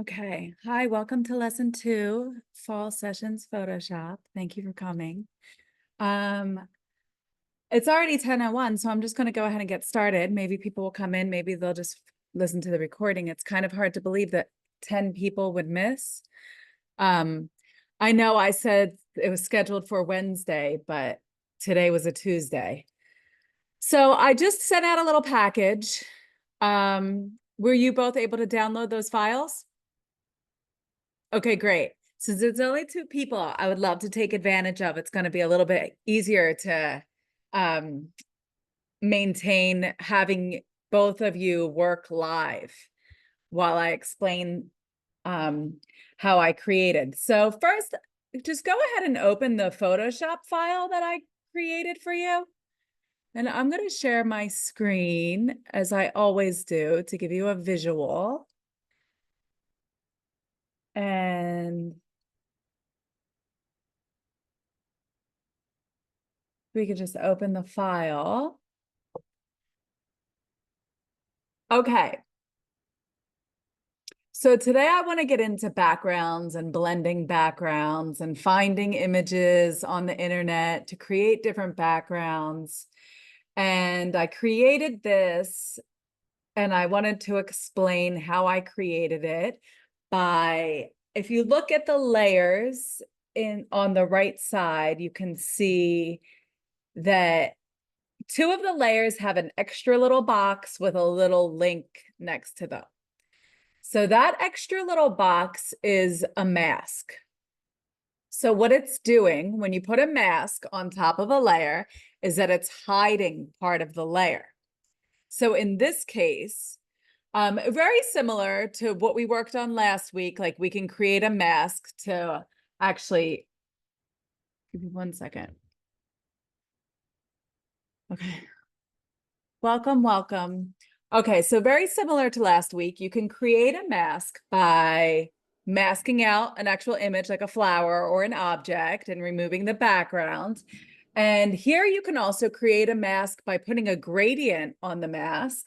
Okay. Hi, welcome to lesson 2, Fall Sessions Photoshop. Thank you for coming. Um, it's already 10:01, so I'm just going to go ahead and get started. Maybe people will come in, maybe they'll just listen to the recording. It's kind of hard to believe that 10 people would miss. I know I said it was scheduled for Wednesday, but today was a Tuesday. So I just sent out a little package. Were you both able to download those files? Okay, great. Since it's only 2 people, I would love to take advantage of. It's going to be a little bit easier to um, maintain having both of you work live while I explain how I created. So first, just go ahead and open the Photoshop file that I created for you. And I'm going to share my screen as I always do to give you a visual. And we could just open the file. Okay. So today I want to get into backgrounds and blending backgrounds and finding images on the internet to create different backgrounds. And I created this, and I wanted to explain how I created it by, if you look at the layers on the right side, you can see that 2 of the layers have an extra little box with a little link next to them. So that extra little box is a mask. So what it's doing when you put a mask on top of a layer is that it's hiding part of the layer. So in this case, very similar to what we worked on last week, like we can create a mask to actually, give me 1 second. Okay. Welcome, welcome. Okay, so very similar to last week, you can create a mask by masking out an actual image like a flower or an object and removing the background. And here you can also create a mask by putting a gradient on the mask,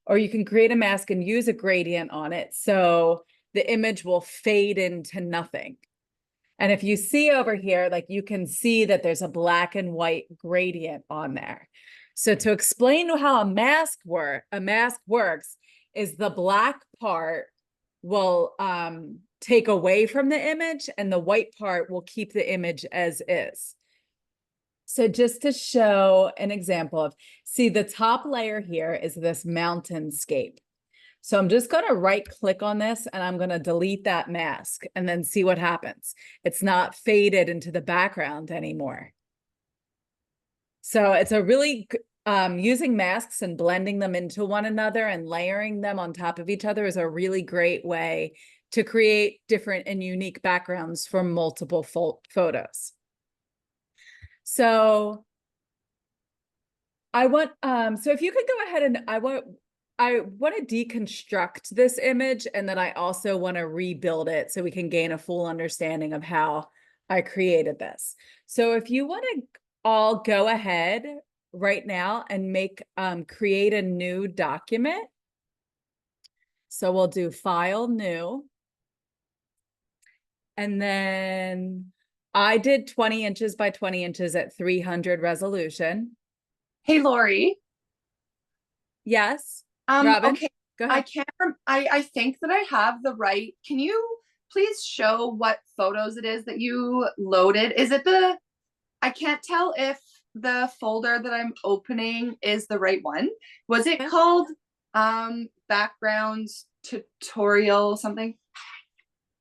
or you can create a mask and use a gradient on it so the image will fade into nothing. And if you see over here, like you can see that there's a black and white gradient on there. So to explain how a mask works is the black part will take away from the image and the white part will keep the image as is. So just to show an example of, see the top layer here is this mountainscape. So I'm just going to right click on this and I'm going to delete that mask and then see what happens. It's not faded into the background anymore. So it's a really, using masks and blending them into one another and layering them on top of each other is a really great way to create different and unique backgrounds for multiple photos. So I want, so if you could go ahead and I want to deconstruct this image, and then I also want to rebuild it so we can gain a full understanding of how I created this. So if you want to all go ahead right now and create a new document. So we'll do File, New. And then I did 20 inches by 20 inches at 300 resolution. Hey, Lori. Yes. Robin, Okay. go ahead. I think that I have the right. Can you please show what photos it is that you loaded? Is it I can't tell if the folder that I'm opening is the right one. Was it called backgrounds tutorial something?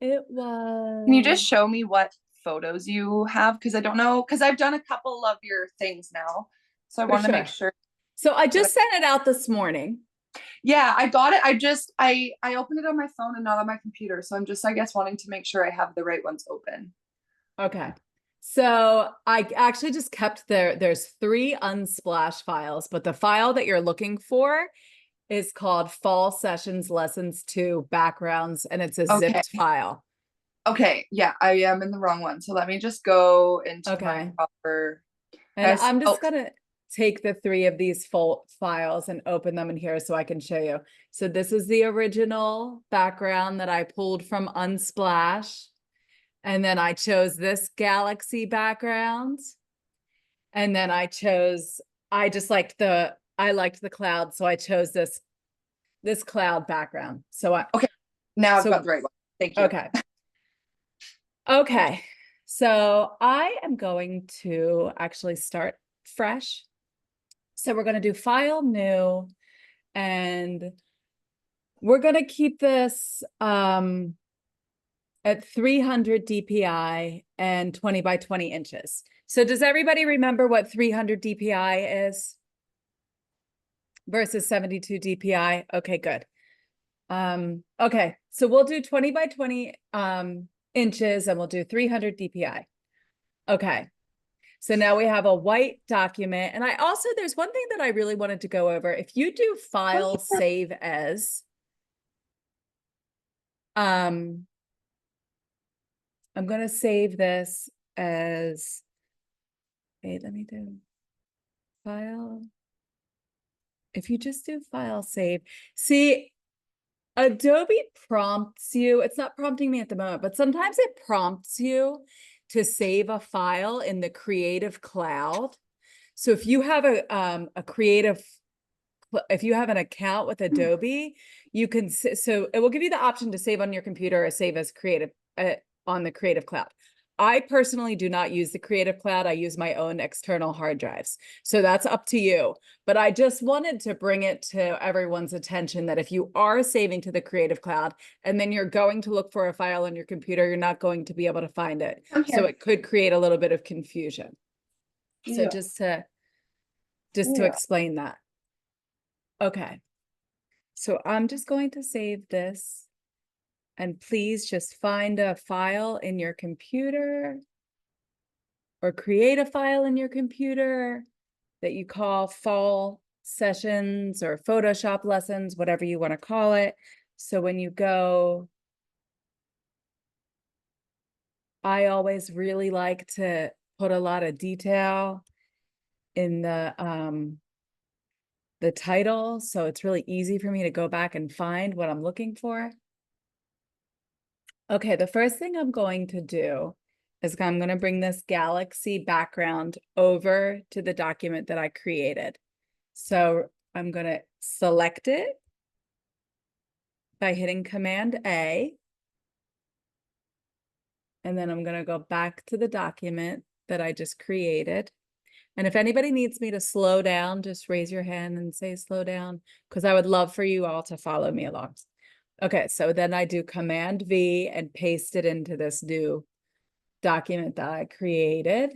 It was. Can you just show me what photos you have? Because I don't know, because I've done a couple of your things now. So I want to make sure. So I just sent it out this morning. Yeah, I got it. I opened it on my phone and not on my computer. So I'm just, I guess, wanting to make sure I have the right ones open. Okay. So I actually just kept there's 3 unsplash files, but the file that you're looking for is called Fall Sessions Lessons 2 Backgrounds, and it's a zipped file. Okay, yeah, I am in the wrong one. So let me just go into my proper. And I'm just gonna take the three of these files and open them in here so I can show you. So this is the original background that I pulled from Unsplash. And then I chose this galaxy background. And then I liked the cloud. So I chose this cloud background. Okay, now I've got the right one. Thank you. Okay. Okay. So I am going to actually start fresh. So we're going to do file new, and we're going to keep this at 300 DPI and 20 by 20 inches. So does everybody remember what 300 DPI is versus 72 DPI? Okay, good. Okay, so we'll do 20 by 20 inches and we'll do 300 DPI. Okay, so now we have a white document. And there's one thing that I really wanted to go over. If you do file save as, I'm going to save this as, wait, let me do file. If you just do file save, see, Adobe prompts you. It's not prompting me at the moment, but sometimes it prompts you to save a file in the Creative Cloud. So if you have if you have an account with Adobe, you can, so it will give you the option to save on your computer or save as creative on the Creative Cloud. I personally do not use the Creative Cloud. I use my own external hard drives. So that's up to you. But I just wanted to bring it to everyone's attention that if you are saving to the Creative Cloud and then you're going to look for a file on your computer, you're not going to be able to find it. So it could create a little bit of confusion. So just to explain that. Okay. So I'm just going to save this. And please just find a file in your computer or create a file in your computer that you call fall sessions or Photoshop lessons, whatever you want to call it. So when you go, I always really like to put a lot of detail in the title. So it's really easy for me to go back and find what I'm looking for. Okay, the first thing I'm going to do is I'm going to bring this galaxy background over to the document that I created. So I'm going to select it by hitting Command A. And then I'm going to go back to the document that I just created. And if anybody needs me to slow down, just raise your hand and say slow down, because I would love for you all to follow me along. Okay, so then I do Command V and paste it into this new document that I created.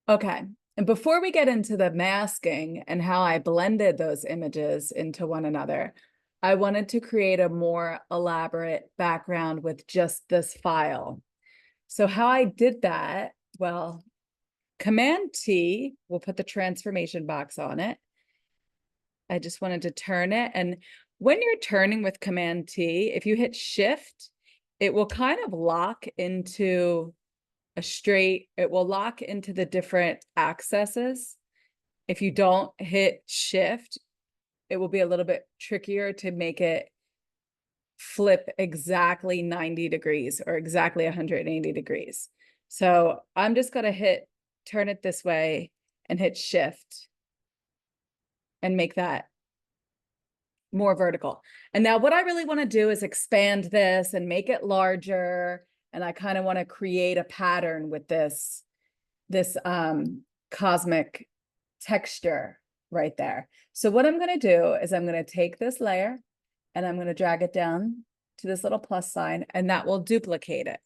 Okay, and before we get into the masking and how I blended those images into one another, I wanted to create a more elaborate background with just this file. So how I did that, well, Command T will put the transformation box on it. I just wanted to turn it. And when you're turning with Command T, if you hit Shift, it will kind of lock into it will lock into the different accesses. If you don't hit Shift, it will be a little bit trickier to make it flip exactly 90 degrees or exactly 180 degrees. So I'm just going to turn it this way and hit Shift and make that more vertical. And now what I really want to do is expand this and make it larger. And I kind of want to create a pattern with this cosmic texture right there. So what I'm going to do is I'm going to take this layer and I'm going to drag it down to this little plus sign, and that will duplicate it.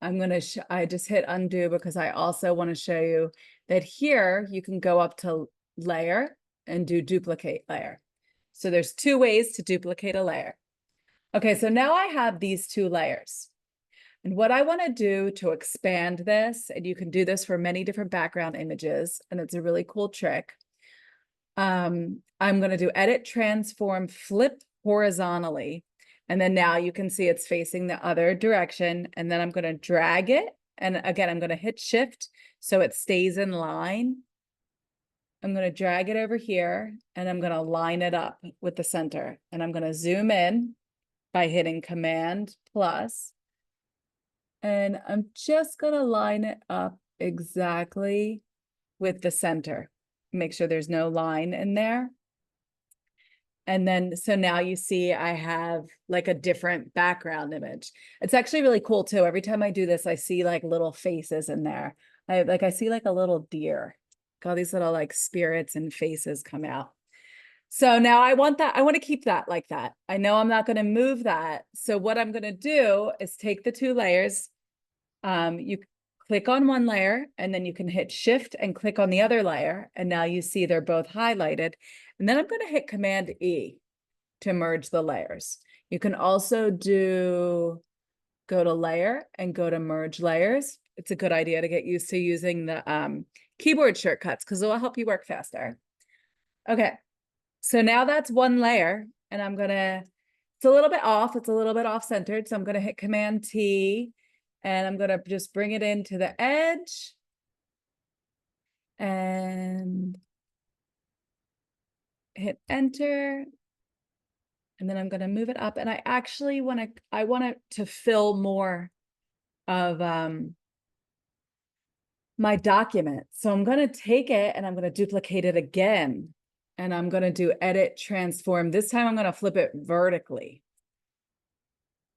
I just hit undo because I also want to show you that here you can go up to layer and do duplicate layer. So there's two ways to duplicate a layer. Okay, so now I have these two layers. And what I want to do to expand this, and you can do this for many different background images, and it's a really cool trick. I'm going to do edit, transform, flip horizontally. And then now you can see it's facing the other direction. And then I'm going to drag it. And again, I'm going to hit Shift so it stays in line. I'm going to drag it over here and I'm going to line it up with the center, and I'm going to zoom in by hitting Command plus. And I'm just going to line it up exactly with the center. Make sure there's no line in there. And then, so now you see I have like a different background image. It's actually really cool too. Every time I do this, I see like little faces in there. I see like a little deer. All these little like spirits and faces come out. So now I want to keep that like that. I know I'm not going to move that. So what I'm going to do is take the two layers. You click on one layer and then you can hit shift and click on the other layer. And now you see they're both highlighted. And then I'm going to hit Command E to merge the layers. You can also go to layer and go to merge layers. It's a good idea to get used to using the keyboard shortcuts because it will help you work faster. Okay, so now that's one layer, and it's a little bit off. It's a little bit off centered. So I'm going to hit Command T and I'm going to just bring it into the edge and hit enter. And then I'm going to move it up, and I actually want it to fill more of my document. So I'm going to take it and I'm going to duplicate it again. And I'm going to do edit transform. This time I'm going to flip it vertically.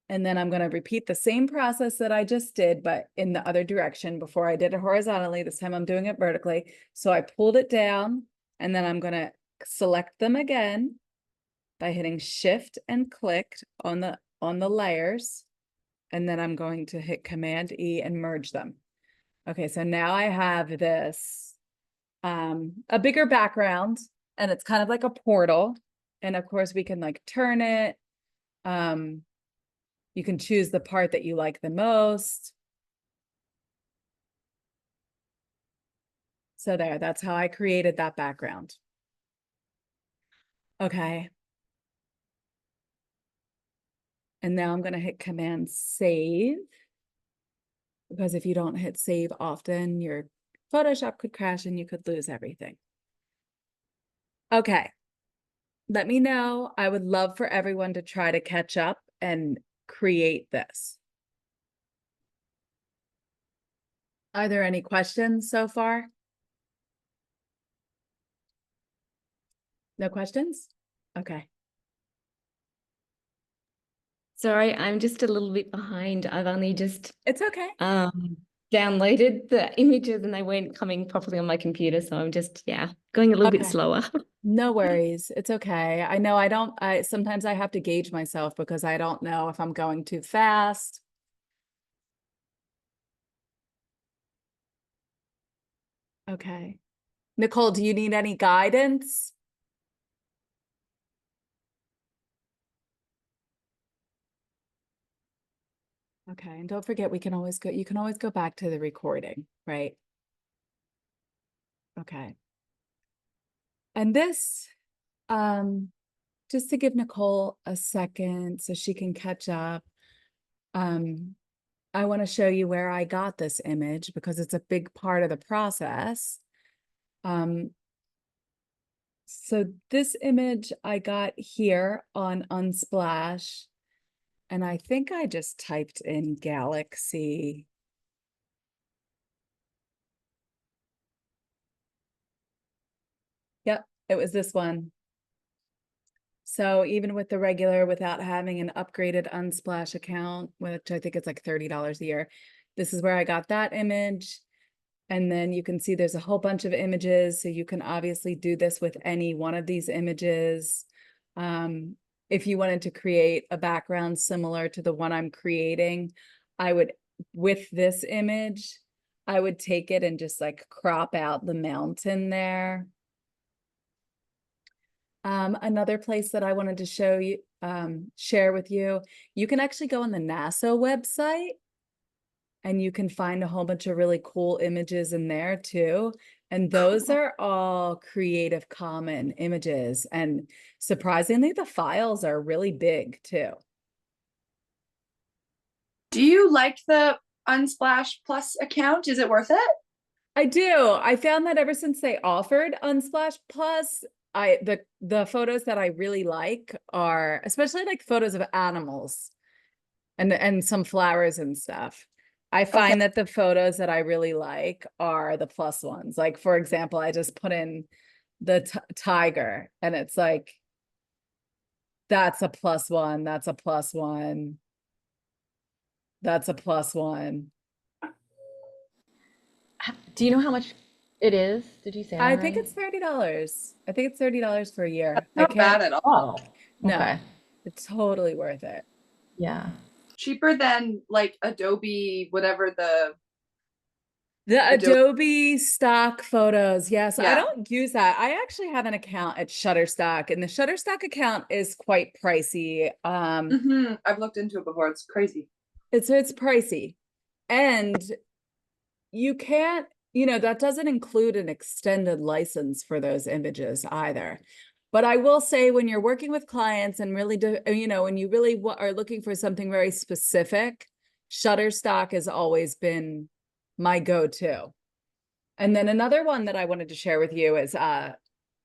And then I'm going to repeat the same process that I just did, but in the other direction. Before I did it horizontally, this time I'm doing it vertically. So I pulled it down, and then I'm going to select them again by hitting shift and click on the layers. And then I'm going to hit Command E and merge them. Okay, so now I have this, a bigger background, and it's kind of like a portal. And of course we can like turn it. You can choose the part that you like the most. So that's how I created that background. Okay. And now I'm going to hit Command Save, because if you don't hit save often, your Photoshop could crash and you could lose everything. Okay. Let me know. I would love for everyone to try to catch up and create this. Are there any questions so far? No questions? Okay. Sorry, I'm just a little bit behind. I've only just It's okay. downloaded the images and they weren't coming properly on my computer. So I'm just, going a little bit slower. No worries. It's okay. I know sometimes I have to gauge myself because I don't know if I'm going too fast. Okay. Nicole, do you need any guidance? Okay, and don't forget, you can always go back to the recording, right? Okay. And this, just to give Nicole a second so she can catch up, I want to show you where I got this image because it's a big part of the process. So this image I got here on Unsplash, and I think I just typed in Galaxy. Yep, it was this one. So even with the regular, without having an upgraded Unsplash account, which I think it's like $30 a year, this is where I got that image. And then you can see there's a whole bunch of images. So you can obviously do this with any one of these images. If you wanted to create a background similar to the one I'm creating, with this image, I would take it and just like crop out the mountain there. Another place that I wanted to share with you, you can actually go on the NASA website and you can find a whole bunch of really cool images in there too. And those are all Creative Commons images. And surprisingly, the files are really big too. Do you like the Unsplash Plus account? Is it worth it? I do. I found that ever since they offered Unsplash Plus, the photos that I really like are especially like photos of animals and some flowers and stuff. I Okay. find that the photos that I really like are the plus ones. Like for example, I just put in the tiger and it's like that's a plus one, that's a plus one, that's a plus one. Do you know how much it is? Did you say that I think already? it's $30. I think it's $30 for a year. That's I not can't, bad at all. Oh, okay. no, it's totally worth it. Yeah. Cheaper than like Adobe, whatever the The Adobe. Adobe stock photos. Yes, I Yeah. don't use that. I actually have an account at Shutterstock, and the Shutterstock account is quite pricey. I've looked into it before. It's crazy. It's pricey. And you can't, that doesn't include an extended license for those images either. But I will say when you're working with clients and really when you really are looking for something very specific, Shutterstock has always been my go-to. And then another one that I wanted to share with you is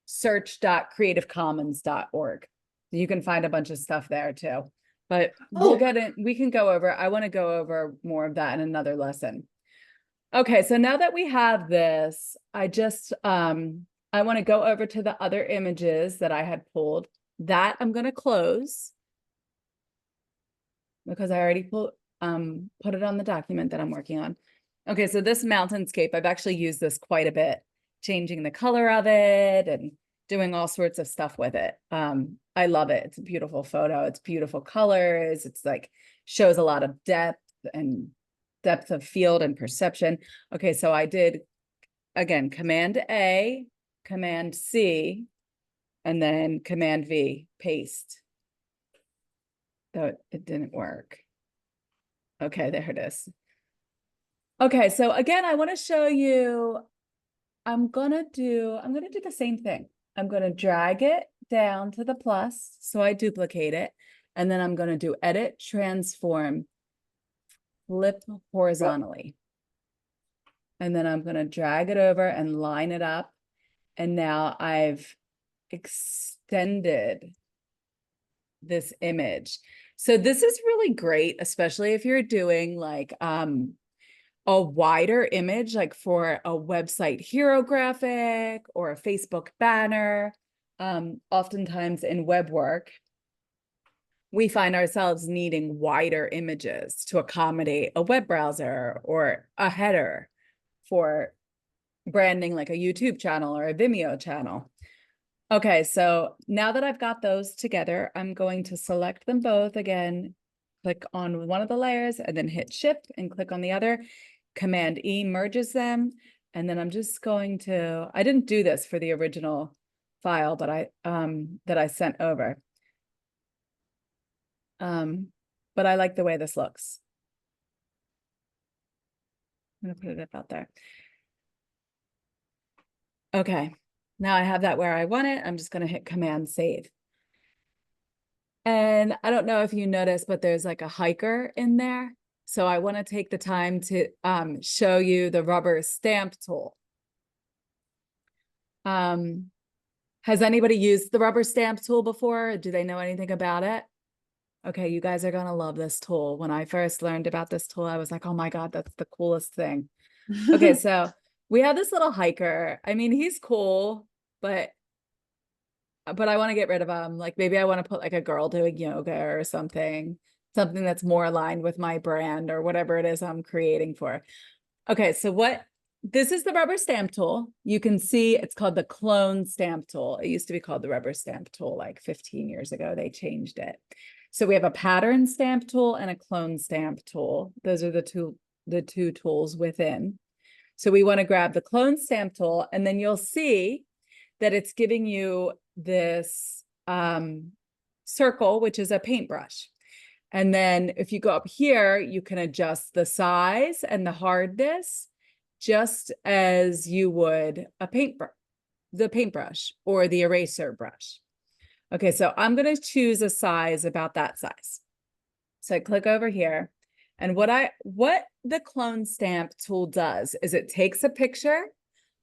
search.creativecommons.org. You can find a bunch of stuff there too. But we'll Oh, get it. We can go over. I want to go over more of that in another lesson. Okay, so now that we have this, I want to go over to the other images that I had pulled. That I'm going to close because I already put it on the document that I'm working on. Okay, so this mountainscape, I've actually used this quite a bit, changing the color of it and doing all sorts of stuff with it. I love it. It's a beautiful photo. It's beautiful colors. It's like shows a lot of depth of field and perception. Okay, so I did, again, Command A, Command C, and then Command V, paste. Though it didn't work. Okay, there it is. Okay, so again, I want to show you, I'm gonna do the same thing. I'm gonna drag it down to the plus, so I duplicate it, and then I'm gonna do edit, transform, flip horizontally. And then I'm gonna drag it over and line it up. And now I've extended this image. So this is really great, especially if you're doing like a wider image, like for a website hero graphic or a Facebook banner. Oftentimes in web work, we find ourselves needing wider images to accommodate a web browser or a header for branding like a YouTube channel or a Vimeo channel. Okay, so now that I've got those together, I'm going to select them both again, click on one of the layers and then hit Shift and click on the other. Command E merges them. And then I'm just going to, I didn't do this for the original file, but that I sent over. But I like the way this looks. I'm gonna put it about there. Okay, now I have that where I want it. I'm just gonna hit Command Save. And I don't know if you noticed, but there's like a hiker in there. So I want to take the time to show you the rubber stamp tool. Has anybody used the rubber stamp tool before? Do they know anything about it? Okay, you guys are gonna love this tool. When I first learned about this tool, I was like, oh my God, that's the coolest thing. Okay, so we have this little hiker. I mean, he's cool, but I want to get rid of him. Like maybe I want to put like a girl doing yoga or something that's more aligned with my brand or whatever it is I'm creating for. Okay, so this is the rubber stamp tool. You can see it's called the clone stamp tool. It used to be called the rubber stamp tool like 15 years ago. They changed it. So we have a pattern stamp tool and a clone stamp tool. Those are the two tools within. So we want to grab the clone stamp tool, and then you'll see that it's giving you this circle, which is a paintbrush. And then if you go up here, you can adjust the size and the hardness just as you would the paintbrush or the eraser brush. Okay, so I'm going to choose a size about that size. So I click over here And what the clone stamp tool does is it takes a picture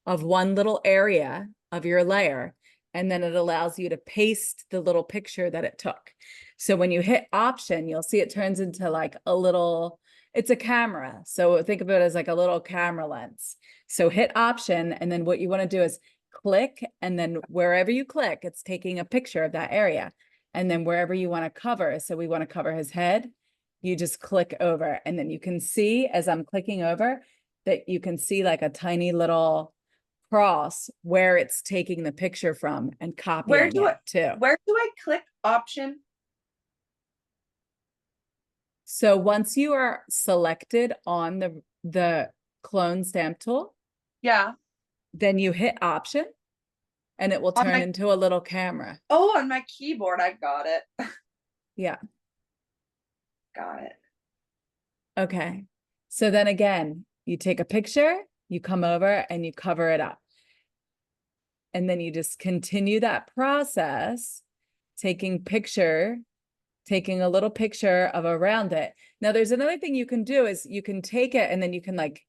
of one little area of your layer, and then it allows you to paste the little picture that it took. So when you hit Option, you'll see it turns into like a little, it's a camera. So think of it as like a little camera lens. So hit Option, and then what you want to do is click, and then wherever you click, it's taking a picture of that area. And then wherever you want to cover, so we want to cover his head, you just click over, and then you can see as I'm clicking over that you can see like a tiny little cross where it's taking the picture from and copying it too. Where do I click Option? So once you are selected on the clone stamp tool, Yeah. then you hit Option, and it will On turn my- into a little camera. Oh, on my keyboard, I got it. Yeah. Got it. Okay. So then again, you take a picture, you come over and you cover it up. And then you just continue that process, taking a little picture of around it. Now there's another thing you can do is you can take it and then you can like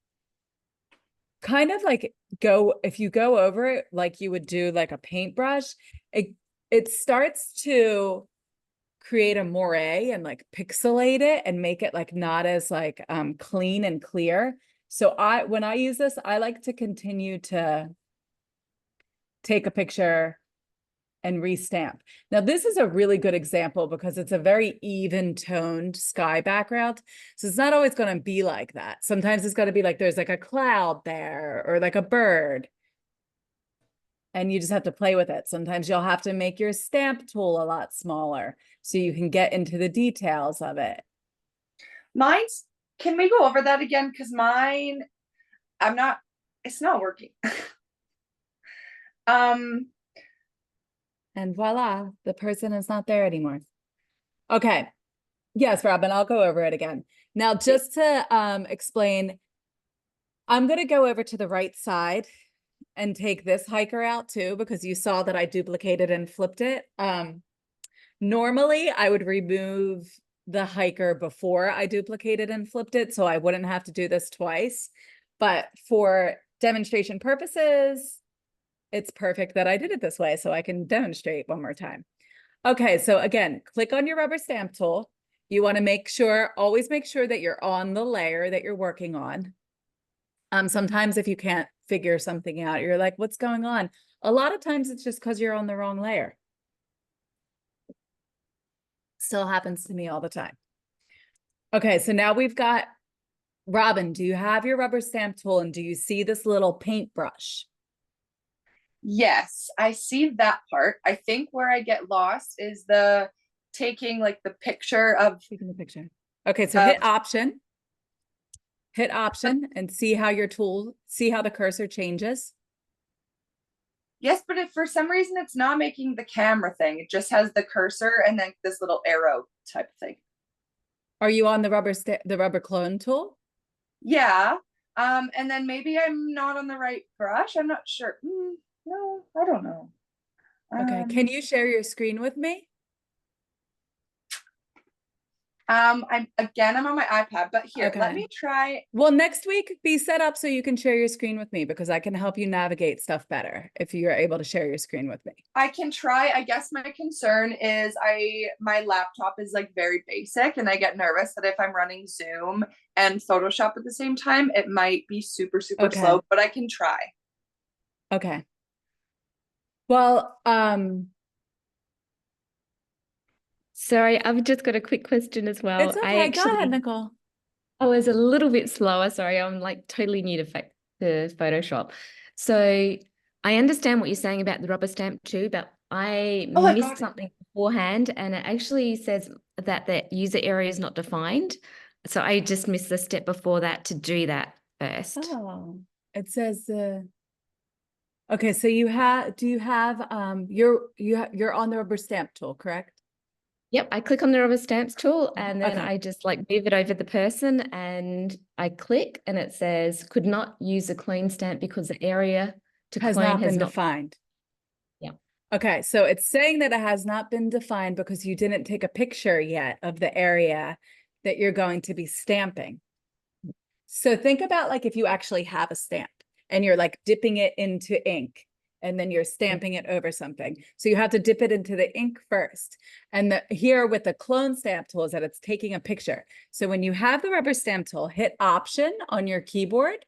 kind of like if you go over it like you would do like a paintbrush, it starts to create a moire and like pixelate it and make it like not as like clean and clear. So when I use this, I like to continue to take a picture and restamp. Now, this is a really good example because it's a very even toned sky background. So it's not always going to be like that. Sometimes it's going to be like there's like a cloud there or like a bird. And you just have to play with it. Sometimes you'll have to make your stamp tool a lot smaller so you can get into the details of it. Can we go over that again? Because mine, it's not working. And voila, the person is not there anymore. Okay. Yes, Robin, I'll go over it again. Now, just to explain, I'm going to go over to the right side and take this hiker out too, because you saw that I duplicated and flipped it. Normally, I would remove the hiker before I duplicated and flipped it, so I wouldn't have to do this twice. But for demonstration purposes, it's perfect that I did it this way so I can demonstrate one more time. Okay, so again, click on your rubber stamp tool. You want to always make sure that you're on the layer that you're working on. Sometimes if you can't figure something out, you're like, what's going on? A lot of times it's just because you're on the wrong layer. Still happens to me all the time. Okay, so now we've got, Robin, do you have your rubber stamp tool and do you see this little paintbrush? Yes, I see that part. I think where I get lost is the taking like the picture of Taking the picture. Okay, so hit Option. Hit Option and see how the cursor changes. Yes, but if for some reason it's not making the camera thing, it just has the cursor and then this little arrow type of thing. Are you on the rubber clone tool? Yeah. And then maybe I'm not on the right brush. I'm not sure. No, I don't know. Okay, can you share your screen with me? I'm on my iPad, but here, let Okay. me try. Well, next week be set up so you can share your screen with me because I can help you navigate stuff better if you're able to share your screen with me. I can try. I guess my concern is my laptop is like very basic and I get nervous that if I'm running Zoom and Photoshop at the same time, it might be super, super slow, but I can try. Okay. Well, sorry, I've just got a quick question as well. It's okay. Go ahead, Nicole. I was a little bit slower. Sorry, I'm like totally new to Photoshop. So I understand what you're saying about the rubber stamp too, but I missed something beforehand, and it actually says that the user area is not defined. So I just missed the step before that to do that first. Oh, it says okay, so you're on the rubber stamp tool, correct? Yep, I click on the rubber stamps tool and then Okay. I just like move it over the person and I click and it says could not use a clean stamp because the area to has clone not has been not defined. Yeah. Okay, so it's saying that it has not been defined because you didn't take a picture yet of the area that you're going to be stamping. So think about like if you actually have a stamp and you're like dipping it into ink and then you're stamping it over something. So you have to dip it into the ink first. And here with the clone stamp tool is that it's taking a picture. So when you have the rubber stamp tool, hit Option on your keyboard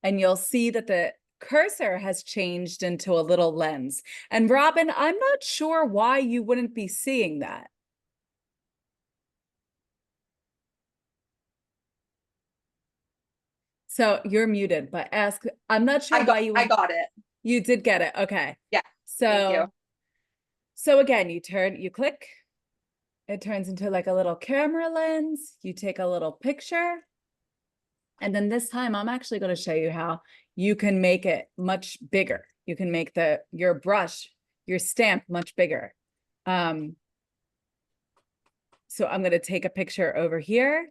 and you'll see that the cursor has changed into a little lens. And Robin, I'm not sure why you wouldn't be seeing that. So you're muted, but I'm not sure why you. I got it. You did get it. Okay. Yeah. Thank you. So again, you click, it turns into like a little camera lens. You take a little picture. And then this time I'm actually going to show you how you can make it much bigger. You can make your brush, your stamp much bigger. So I'm going to take a picture over here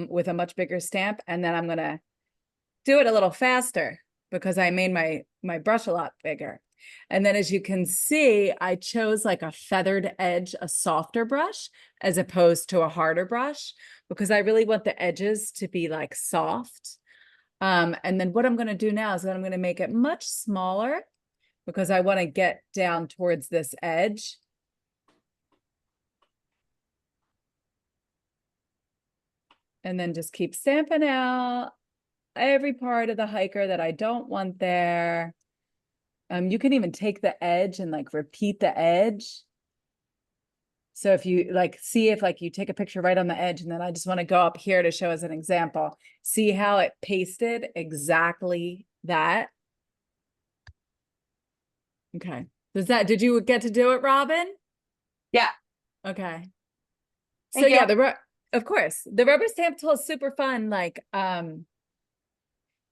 with a much bigger stamp, and then I'm going to do it a little faster because I made my brush a lot bigger. And then as you can see, I chose like a feathered edge, a softer brush, as opposed to a harder brush, because I really want the edges to be like soft. And then what I'm going to do now is that I'm going to make it much smaller because I want to get down towards this edge. And then just keep stamping out every part of the hiker that I don't want there. You can even take the edge and like repeat the edge. So if you like, see if like you take a picture right on the edge, and then I just want to go up here to show as an example. See how it pasted exactly that? Okay. Did you get to do it, Robin? Yeah. Okay. So Thank you. yeah, of course, the rubber stamp tool is super fun. Like,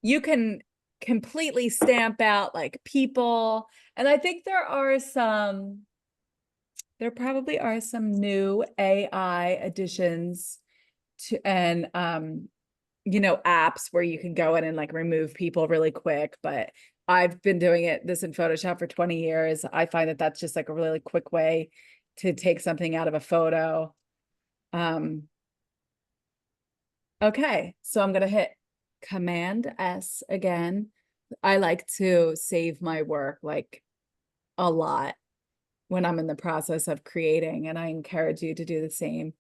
you can completely stamp out like people. And I think there probably are some new AI additions to, and, apps where you can go in and like remove people really quick. But I've been doing this in Photoshop for 20 years. I find that that's just like a really quick way to take something out of a photo. Okay, so I'm going to hit Command S again. I like to save my work like a lot when I'm in the process of creating, and I encourage you to do the same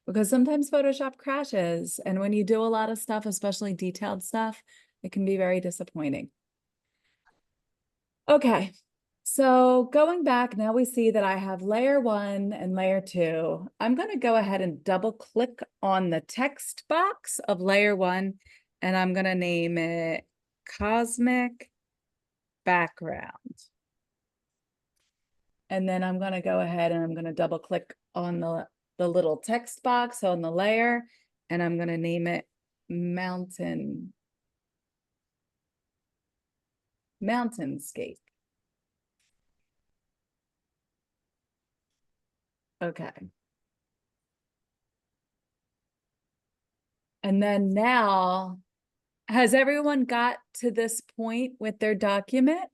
because sometimes Photoshop crashes, and when you do a lot of stuff, especially detailed stuff, it can be very disappointing. Okay, so going back, now we see that I have layer 1 and layer 2. I'm going to go ahead and double click on the text box of layer 1, and I'm going to name it Cosmic Background. And then I'm going to go ahead and I'm going to double click on the little text box on the layer, and I'm going to name it Mountainscape. Okay. And then now, has everyone got to this point with their document?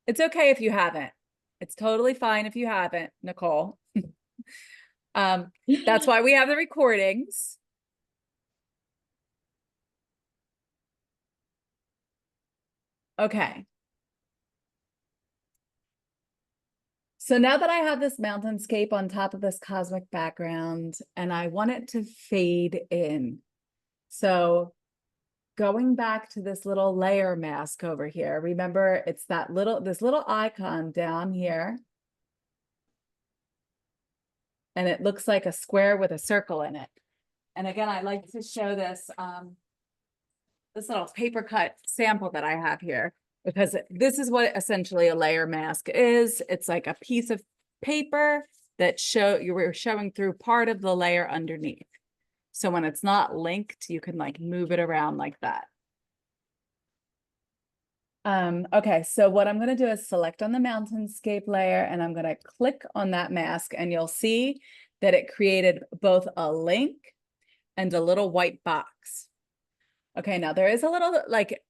It's okay if you haven't. It's totally fine if you haven't, Nicole. That's why we have the recordings. Okay. So now that I have this mountainscape on top of this cosmic background, and I want it to fade in. So going back to this little layer mask over here, remember it's this little icon down here. And it looks like a square with a circle in it. And again, I like to show this, this little paper cut sample that I have here, because this is what essentially a layer mask is. It's like a piece of paper that you were showing through part of the layer underneath. So when it's not linked, you can like move it around like that. Okay, so what I'm going to do is select on the mountainscape layer, and I'm going to click on that mask, and you'll see that it created both a link and a little white box. Okay, now there is a little like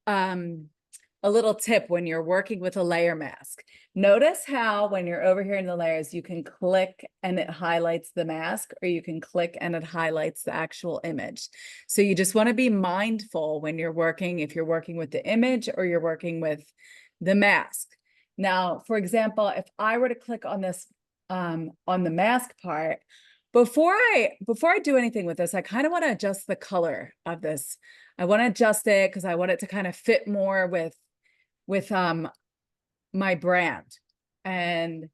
a little tip when you're working with a layer mask. Notice how when you're over here in the layers, you can click and it highlights the mask, or you can click and it highlights the actual image. So you just want to be mindful when you're working, if you're working with the image or you're working with the mask. Now, for example, if I were to click on this, on the mask part, before I do anything with this, I kind of want to adjust the color of this. I want to adjust it because I want it to kind of fit more with my brand, and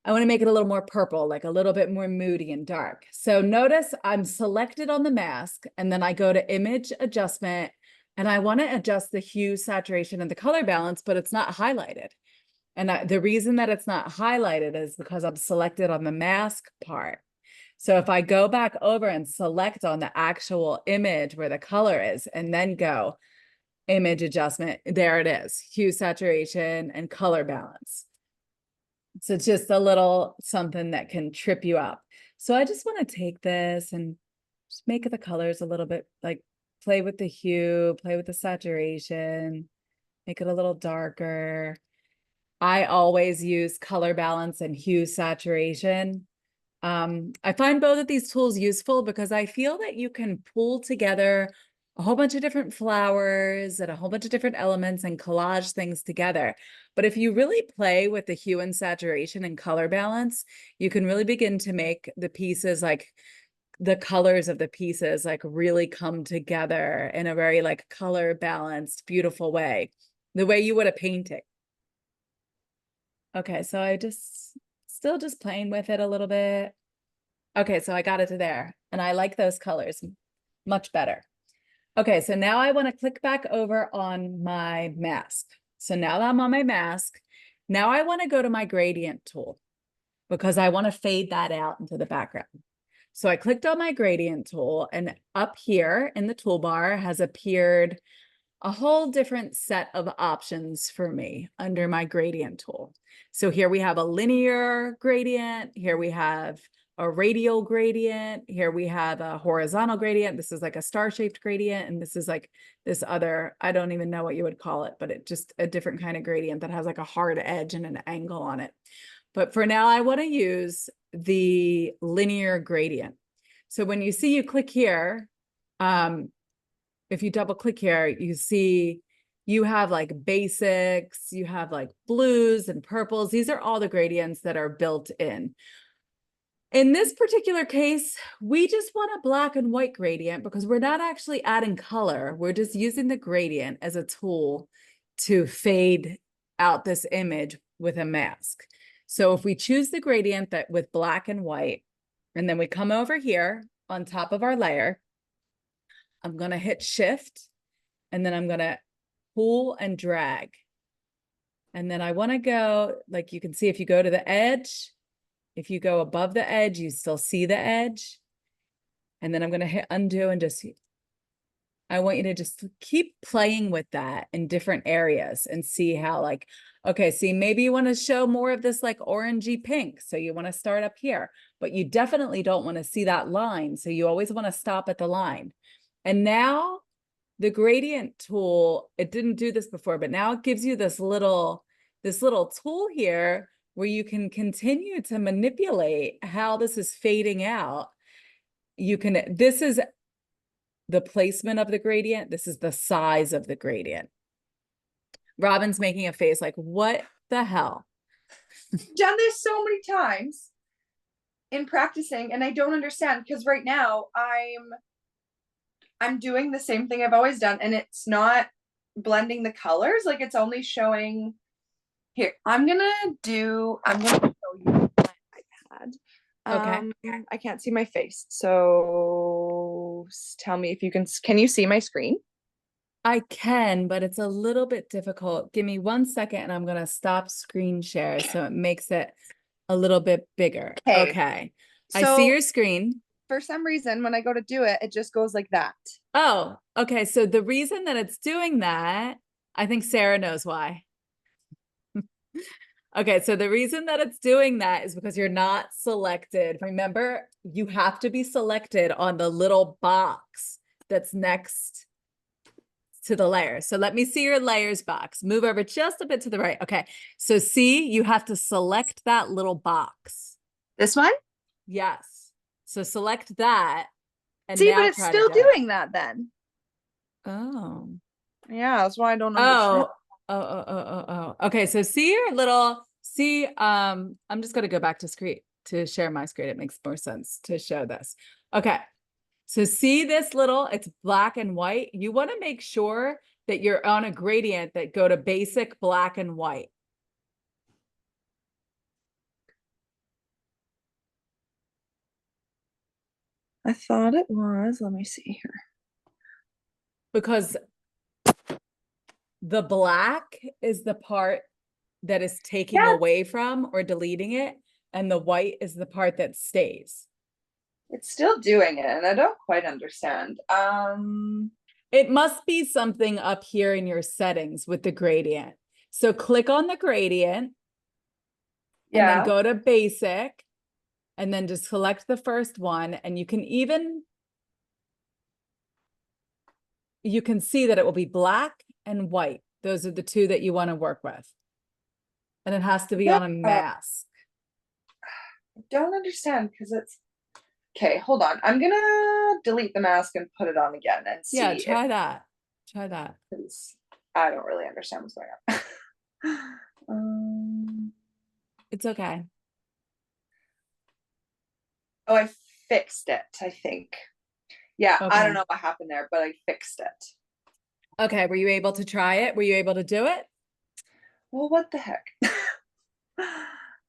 I want to make it a little more purple, like a little bit more moody and dark. So notice I'm selected on the mask, and then I go to image adjustment, and I want to adjust the hue, saturation, and the color balance, but it's not highlighted. And the reason that it's not highlighted is because I'm selected on the mask part. So if I go back over and select on the actual image where the color is, and then go image adjustment, there it is, hue, saturation, and color balance. So it's just a little something that can trip you up. So I just want to take this and just make the colors a little bit, like, play with the hue, play with the saturation, make it a little darker. I always use color balance and hue saturation. I find both of these tools useful because I feel that you can pull together a whole bunch of different flowers and a whole bunch of different elements and collage things together. But if you really play with the hue and saturation and color balance, you can really begin to make the pieces, like the colors of the pieces, like really come together in a very like color balanced, beautiful way, the way you would a painting. Okay, so I still just playing with it a little bit. Okay, so I got it to there, and I like those colors much better. Okay, so now I want to click back over on my mask. So now that I'm on my mask, now I want to go to my gradient tool because I want to fade that out into the background. So I clicked on my gradient tool, and up here in the toolbar has appeared a whole different set of options for me under my gradient tool. So here we have a linear gradient, here we have a radial gradient, here we have a horizontal gradient. This is like a star-shaped gradient, and this is like this other, I don't even know what you would call it, but it just a different kind of gradient that has like a hard edge and an angle on it. But for now, I want to use the linear gradient. So when you see, you click here, if you double click here, you see you have like basics, you have like blues and purples. These are all the gradients that are built in. In this particular case, we just want a black and white gradient because we're not actually adding color. We're just using the gradient as a tool to fade out this image with a mask. So if we choose the gradient that with black and white, and then we come over here on top of our layer, I'm going to hit shift, and then I'm going to pull and drag. And then I want to go, like you can see, if you go to the edge, if you go above the edge, you still see the edge. And then I'm going to hit undo and just, I want you to just keep playing with that in different areas and see how, like, okay, see, maybe you want to show more of this like orangey pink. So you want to start up here, but you definitely don't want to see that line. So you always want to stop at the line. And now the gradient tool, it didn't do this before, but now it gives you this little tool here where you can continue to manipulate how this is fading out. You can, this is the placement of the gradient. This is the size of the gradient. Robin's making a face like, what the hell? Done this so many times in practicing, and I don't understand because right now I'm doing the same thing I've always done, and it's not blending the colors. Like, it's only showing here. I'm gonna show you my iPad. Okay. I can't see my face, so tell me if you can you see my screen? I can, but it's a little bit difficult. Give me 1 second and I'm going to stop screen share so it makes it a little bit bigger. Okay. I see your screen. For some reason, when I go to do it, it just goes like that. Oh, okay. So the reason that it's doing that, I think Sarah knows why. Okay, so the reason that it's doing that is because you're not selected. Remember, you have to be selected on the little box that's next to the layers. So let me see your layers box. Move over just a bit to the right. Okay. So see, you have to select that little box. This one? Yes. So select that and See, but now it's try to still do it. doing that then. Oh. Yeah, that's why I don't understand. Oh. Okay, so see your little, see, I'm just gonna go back to screen to share my screen. It makes more sense to show this. Okay, so see this little, it's black and white. You want to make sure that you're on a gradient that go to basic black and white. I thought it was. Let me see here. Because the black is the part that is taking Yeah. away from or deleting it, and the white is the part that stays. It's still doing it, and I don't quite understand. It must be something up here in your settings with the gradient. So click on the gradient and then Yeah. go to basic and then just select the first one. And you can see that it will be black and white. Those are the two that you want to work with. And it has to be on a mask. I don't understand because it's okay. Hold on. I'm gonna delete the mask and put it on again and see. Yeah, try that. Try that. I don't really understand what's going on. It's okay. Oh, I fixed it, I think. Yeah, I Okay. don't know what happened there, but I fixed it. Okay, were you able to try it? Were you able to do it? Well, what the heck?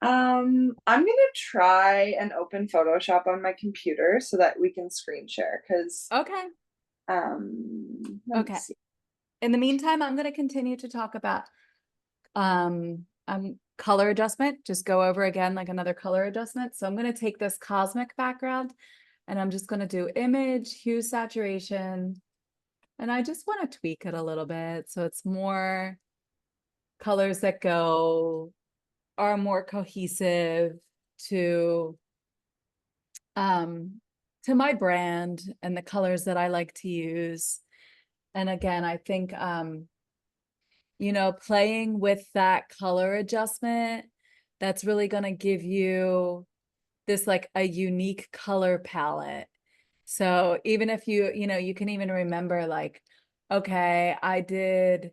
I'm gonna try and open Photoshop on my computer so that we can screen share because Okay. let me see. In the meantime, I'm going to continue to talk about color adjustment, just go over again like another color adjustment. So I'm going to take this cosmic background and I'm just going to do image, hue, saturation, and I just want to tweak it a little bit so it's more colors that are more cohesive to my brand and the colors that I like to use. And again, I think playing with that color adjustment, that's really going to give you this like a unique color palette. So even if you can even remember like, okay, I did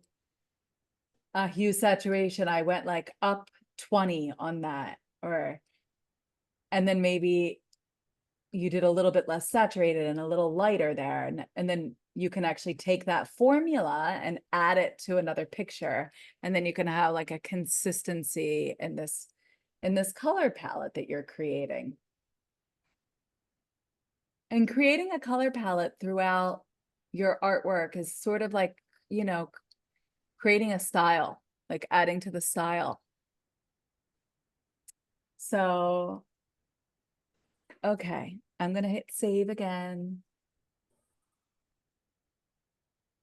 a hue saturation, I went like up 20 on that, and then maybe you did a little bit less saturated and a little lighter there. And then you can actually take that formula and add it to another picture. And then you can have like a consistency in this color palette that you're creating. And creating a color palette throughout your artwork is sort of like, creating a style, like adding to the style. So, okay, I'm going to hit save again.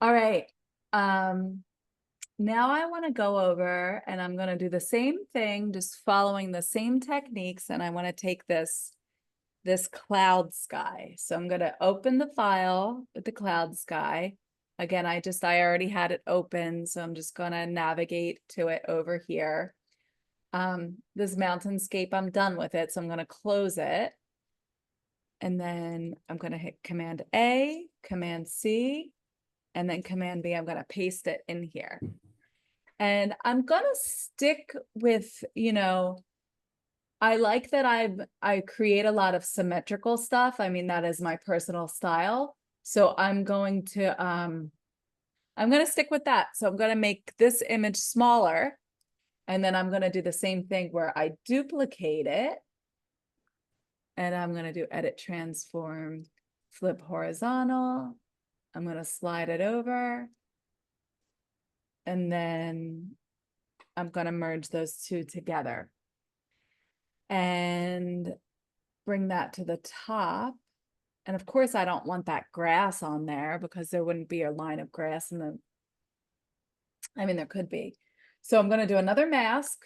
All right. Now I want to go over and I'm going to do the same thing, just following the same techniques. And I want to take this cloud sky. So I'm going to open the file with the cloud sky. Again, I already had it open. So I'm just going to navigate to it over here. This mountainscape, I'm done with it. So I'm going to close it. And then I'm going to hit Command A, Command C, and then Command B. I'm going to paste it in here. And I'm going to stick with, I like that I create a lot of symmetrical stuff. I mean, that is my personal style. So I'm going to stick with that. So I'm going to make this image smaller. And then I'm going to do the same thing where I duplicate it. And I'm going to do edit, transform, flip horizontal. I'm going to slide it over. And then I'm going to merge those two together and bring that to the top. And of course, I don't want that grass on there because there wouldn't be a line of grass I mean, there could be. So I'm going to do another mask.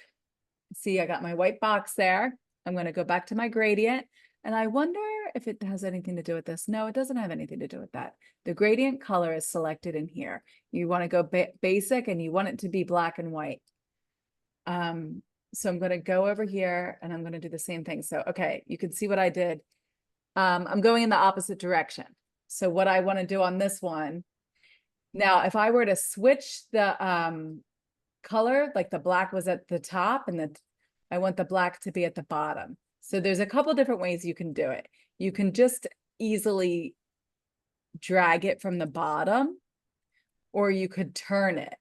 See, I got my white box there. I'm going to go back to my gradient. And I wonder if it has anything to do with this. No, it doesn't have anything to do with that. The gradient color is selected in here. You want to go basic and you want it to be black and white. So I'm going to go over here and I'm going to do the same thing. So, okay, you can see what I did. I'm going in the opposite direction. So what I want to do on this one, now, if I were to switch the color, like the black was at the top and I want the black to be at the bottom. So there's a couple different ways you can do it. You can just easily drag it from the bottom, or you could turn it.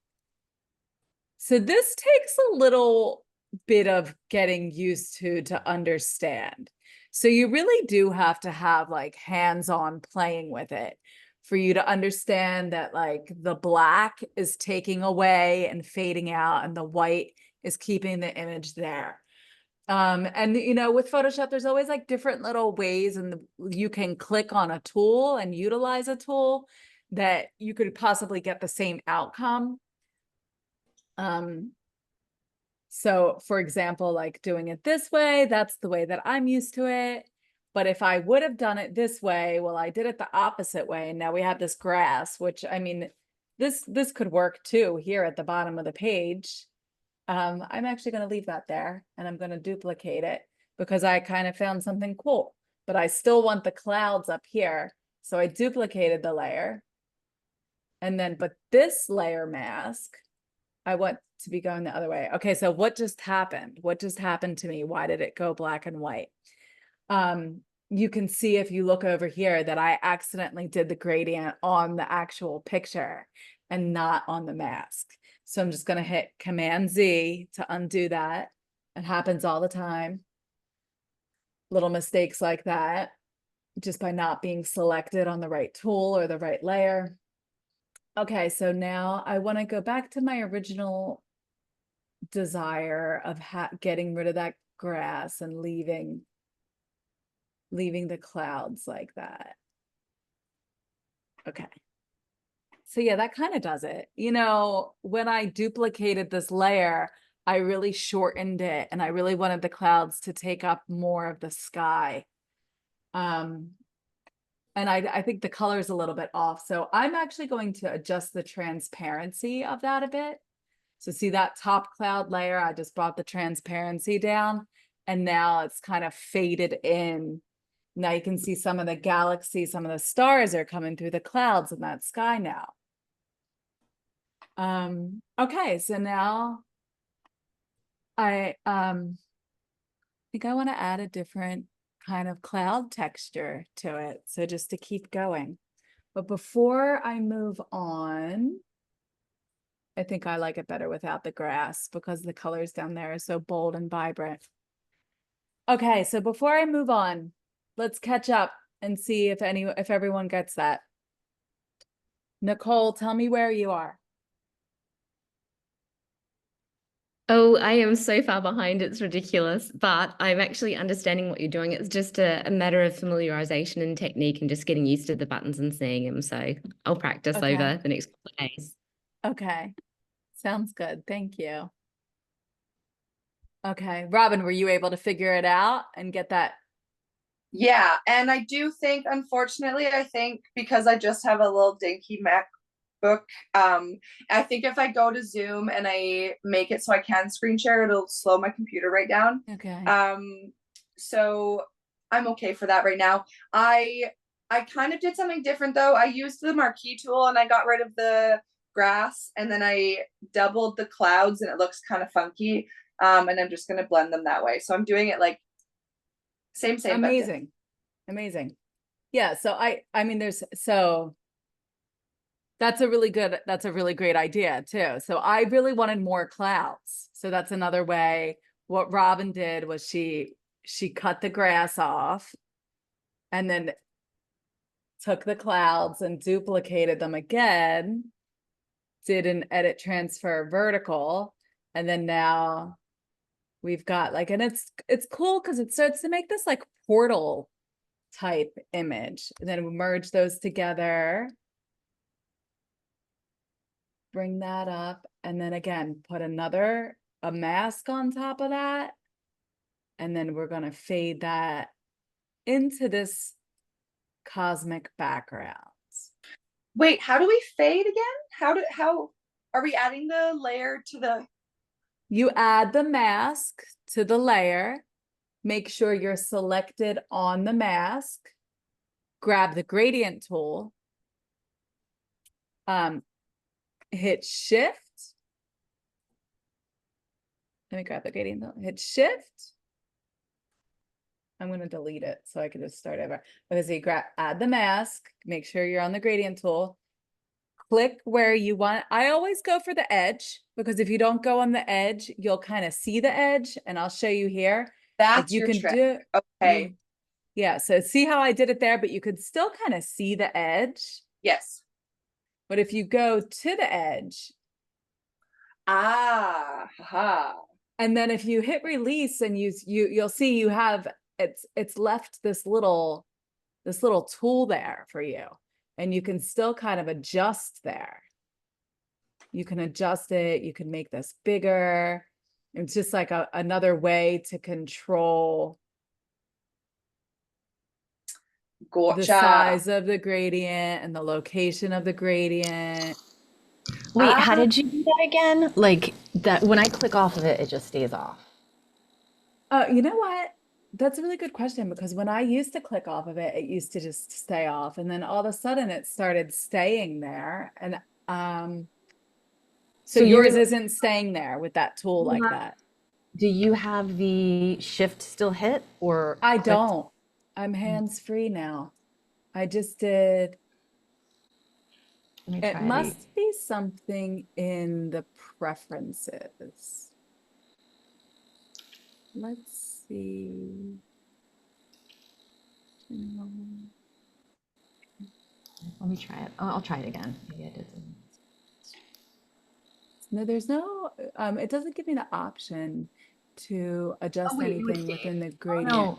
So this takes a little bit of getting used to understand. So you really do have to have like hands-on playing with it for you to understand that like the black is taking away and fading out and the white is keeping the image there. And you know, with Photoshop, there's always like different little ways and you can click on a tool and utilize a tool that you could possibly get the same outcome. So for example, like doing it this way, that's the way that I'm used to it. But if I would have done it this way, well, I did it the opposite way. And now we have this grass, which I mean, this could work too here at the bottom of the page. I'm actually going to leave that there and I'm going to duplicate it because I kind of found something cool, but I still want the clouds up here. So I duplicated the layer. And then, but this layer mask, I want to be going the other way. Okay, so what just happened? What just happened to me? Why did it go black and white? You can see if you look over here that I accidentally did the gradient on the actual picture and not on the mask. So I'm just going to hit Command Z to undo that. It happens all the time. Little mistakes like that, just by not being selected on the right tool or the right layer. Okay, so now I want to go back to my original desire of getting rid of that grass and leaving the clouds like that. Okay. So yeah, that kind of does it. You know, when I duplicated this layer, I really shortened it and I really wanted the clouds to take up more of the sky. And I think the color is a little bit off. So I'm actually going to adjust the transparency of that a bit. So see that top cloud layer, I just brought the transparency down and now it's kind of faded in. Now you can see some of the galaxy, some of the stars are coming through the clouds in that sky now. Okay, so now I think I want to add a different kind of cloud texture to it. So just to keep going. But before I move on, I think I like it better without the grass because the colors down there are so bold and vibrant. Okay, so before I move on, let's catch up and see if everyone gets that. Nicole, tell me where you are. Oh, I am so far behind, it's ridiculous, but I'm actually understanding what you're doing. It's just a matter of familiarization and technique and just getting used to the buttons and seeing them. So I'll practice over the next couple of days. Okay, sounds good. Thank you. Okay, Robin, were you able to figure it out and get that? Yeah, and I do think, unfortunately, I think because I just have a little dinky MacBook, I think if I go to Zoom and I make it so I can screen share, it'll slow my computer right down. Okay. So I'm okay for that right now. I kind of did something different though. I used the marquee tool and I got rid of the grass and then I doubled the clouds and it looks kind of funky. And I'm just gonna blend them that way. So I'm doing it like same. Amazing. Amazing. Yeah, so I mean that's a really great idea too. So I really wanted more clouds. So that's another way. What Robin did was she cut the grass off and then took the clouds and duplicated them again, did an edit transfer vertical, and then now we've got like, and it's cool because it starts to make this like portal type image. And then we merge those together, bring that up, and then again, put a mask on top of that. And then we're going to fade that into this cosmic backgrounds. Wait, how do we fade again? How are we adding the layer to the? You add the mask to the layer. Make sure you're selected on the mask. Grab the gradient tool. Hit shift. Let me grab the gradient tool. Hit shift. I'm going to delete it so I can just start over. Okay, so you add the mask. Make sure you're on the gradient tool. Click where you want. I always go for the edge, because if you don't go on the edge, you'll kind of see the edge, and I'll show you here. Like That's you your can trick. do, Okay. yeah, so see how I did it there, but you could still kind of see the edge. Yes. But if you go to the edge, Haha. and then if you hit release and you'll see you have it's left this little tool there for you, and you can still kind of adjust there. You can adjust it, you can make this bigger. It's just like another way to control Gotcha. the size of the gradient and the location of the gradient. Wait, how did you do that again? Like that when I click off of it, it just stays off. You know what? That's a really good question, because when I used to click off of it, it used to just stay off, and then all of a sudden it started staying there. And so yours isn't staying there with that tool like that. Do you have the shift still hit or I clicked? don't. I'm hands-free now. I just did. Let me It try must be something in the preferences. Let's see. Let me try it. I'll try it again. Maybe I did something. No, there's no, it doesn't give me the option to adjust wait, you would anything within the save. gradient No.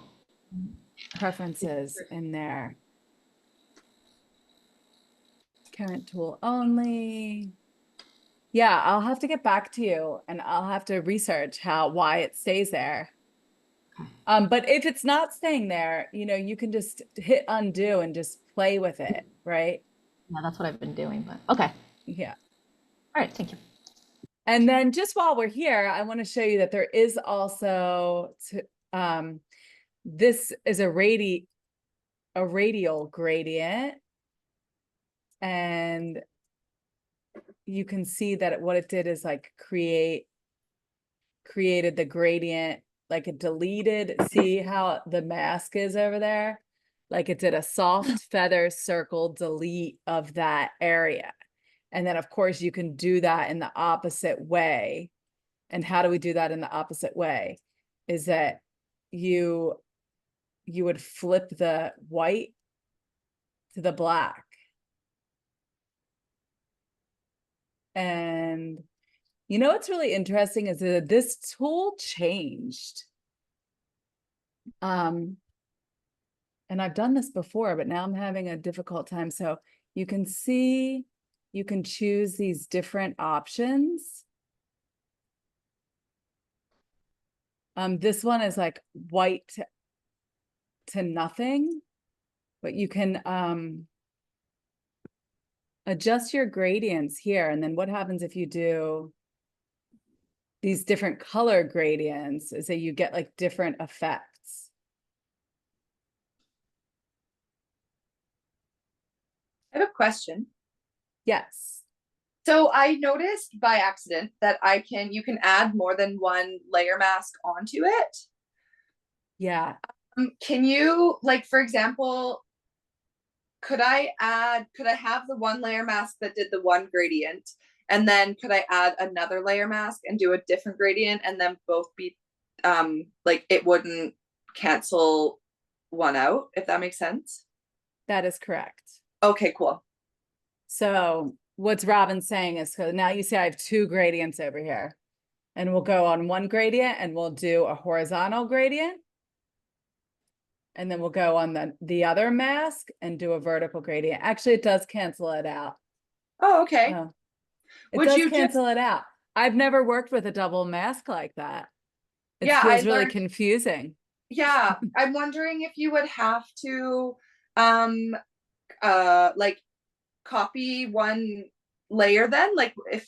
preferences in there. Current tool only. Yeah, I'll have to get back to you, and I'll have to research why it stays there. Okay. But if it's not staying there, you can just hit undo and just play with it, right? Yeah, that's what I've been doing, but okay. Yeah. All right, thank you. And then just while we're here, I want to show you that there is also this is a radial gradient, and you can see that what it did is like created the gradient, like it deleted. See how the mask is over there? Like it did a soft feather circle delete of that area. And then of course you can do that in the opposite way. And how do we do that in the opposite way? Is that you would flip the white to the black. And what's really interesting is that this tool changed. And I've done this before, but now I'm having a difficult time. So you can see, you can choose these different options. This one is like white to nothing, but you can adjust your gradients here. And then what happens if you do these different color gradients is that you get like different effects. I have a question. Yes. So I noticed by accident that you can add more than one layer mask onto it. Yeah. Can you, like, for example, could I have the one layer mask that did the one gradient, and then could I add another layer mask and do a different gradient, and then both be like it wouldn't cancel one out, if that makes sense? That is correct. Okay, cool. So what's Robin's saying is, so now you see I have two gradients over here, and we'll go on one gradient and we'll do a horizontal gradient. And then we'll go on the other mask and do a vertical gradient. Actually, it does cancel it out. Oh, okay. It Would does you cancel it out. I've never worked with a double mask like that. It Yeah, feels I really learned. confusing. Yeah, I'm wondering if you would have to Like copy one layer then? Like if,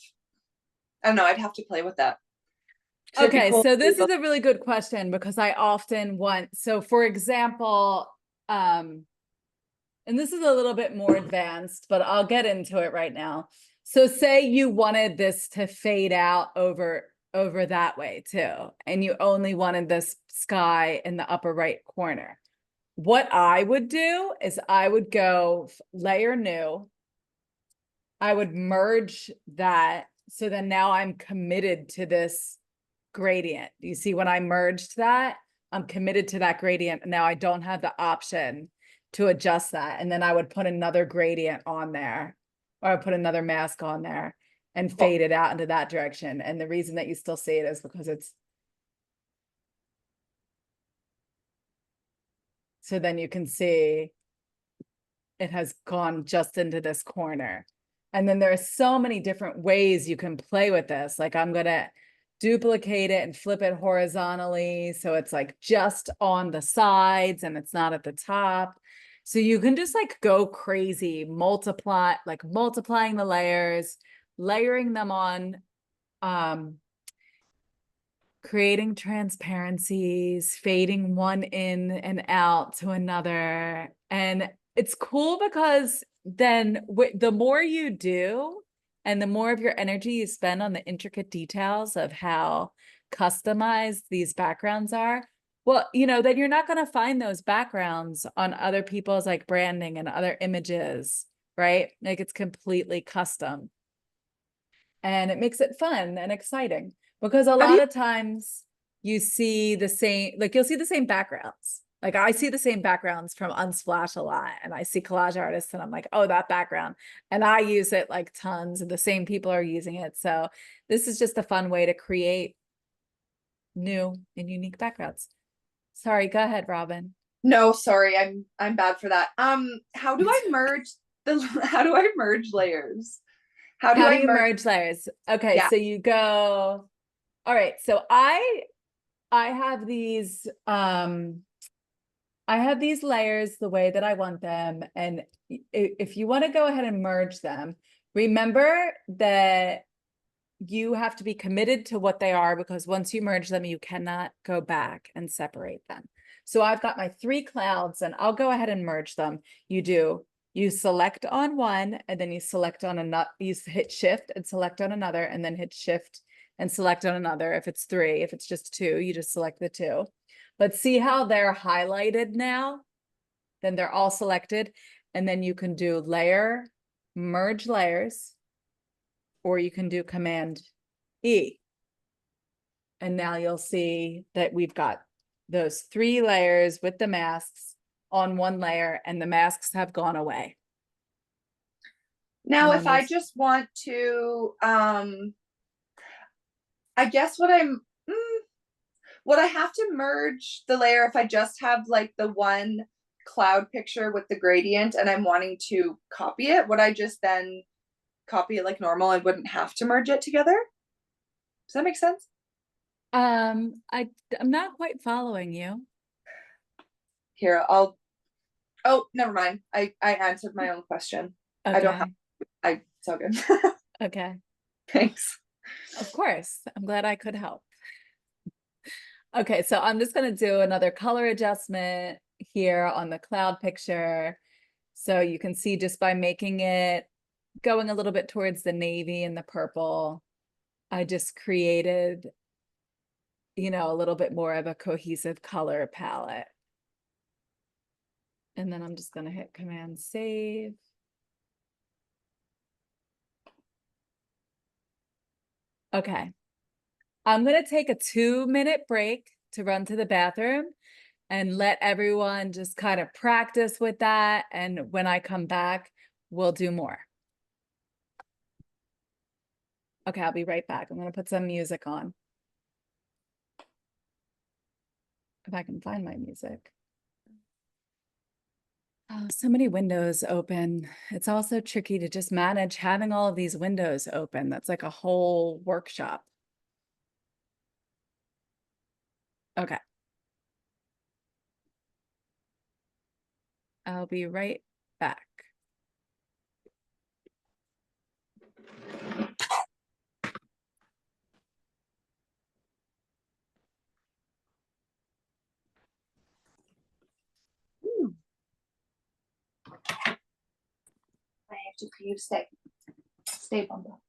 I don't know, I'd have to play with that. So it'd be Okay, cool. so this is a really good question because I often want, so for example, and this is a little bit more advanced, but I'll get into it right now. So say you wanted this to fade out over that way too, and you only wanted this sky in the upper right corner. What I would do is I would go layer new. I would merge that. So then now I'm committed to this gradient. You see, when I merged that, I'm committed to that gradient. And now I don't have the option to adjust that. And then I would put another gradient on there, or I put another mask on there and fade it out into that direction. And the reason that you still see it is because it's, so then you can see it has gone just into this corner. And then there are so many different ways you can play with this. Like I'm gonna duplicate it and flip it horizontally. So it's like just on the sides and it's not at the top. So you can just like go crazy, multiplying the layers, layering them on, creating transparencies, fading one in and out to another. And it's cool because then the more you do and the more of your energy you spend on the intricate details of how customized these backgrounds are, well, you know, then you're not going to find those backgrounds on other people's like branding and other images, right? Like it's completely custom. And it makes it fun and exciting because a lot of times you see the same, like you'll see the same backgrounds. Like I see the same backgrounds from Unsplash a lot, and I see collage artists and I'm like, oh, that background. And I use it like tons, and the same people are using it. So this is just a fun way to create new and unique backgrounds. Sorry, go ahead, Robin. No, sorry, I'm bad for that. How do I merge how do I merge layers? How do How do I you merge layers? Okay, Yeah. so you go, all right, so I have these layers the way that I want them. And if you want to go ahead and merge them, remember that you have to be committed to what they are, because once you merge them, you cannot go back and separate them. So I've got my 3 clouds and I'll go ahead and merge them. You select on one and then you select on another, you hit shift and select on another and then hit shift and select on another. If it's 3, if it's just 2, you just select the 2. But see how they're highlighted now? Then they're all selected. And then you can do layer, merge layers, or you can do Command E. And now you'll see that we've got those 3 layers with the masks on one layer, and the masks have gone away. Now, if I just want to, I guess would I have to merge the layer if I just have like the one cloud picture with the gradient and I'm wanting to copy it? Would I just then copy it like normal? I wouldn't have to merge it together? Does that make sense? I'm not quite following you. Here, oh, never mind. I answered my own question. Okay. I don't have, it's all good. Okay. Thanks. Of course. I'm glad I could help. Okay, so I'm just going to do another color adjustment here on the cloud picture. So you can see just by making it going a little bit towards the navy and the purple, I just created, you know, a little bit more of a cohesive color palette. And then I'm just going to hit Command Save. Okay. I'm going to take a 2-minute break to run to the bathroom and let everyone just kind of practice with that. And when I come back, we'll do more. Okay, I'll be right back. I'm going to put some music on. If I can find my music. Oh, so many windows open. It's also tricky to just manage having all of these windows open. That's like a whole workshop. Okay. I'll be right back. I have to you stay bundle.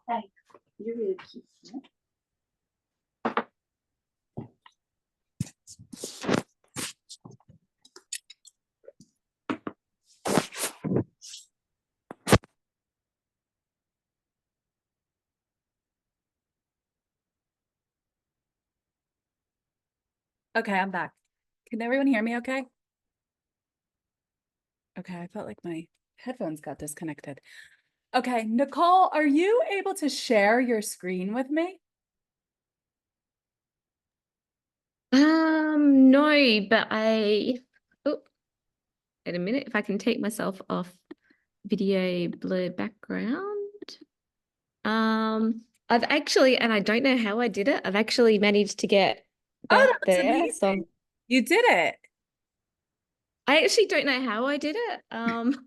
Hey, you're really cute. Isn't it? Okay, I'm back. Can everyone hear me okay? Okay, I felt like my headphones got disconnected. Okay, Nicole, are you able to share your screen with me? No, but oh, wait a minute, if I can take myself off video blur background. I've actually, and I don't know how I did it, I've actually managed to get Oh, back that's there. So amazing. You did it. I actually don't know how I did it. But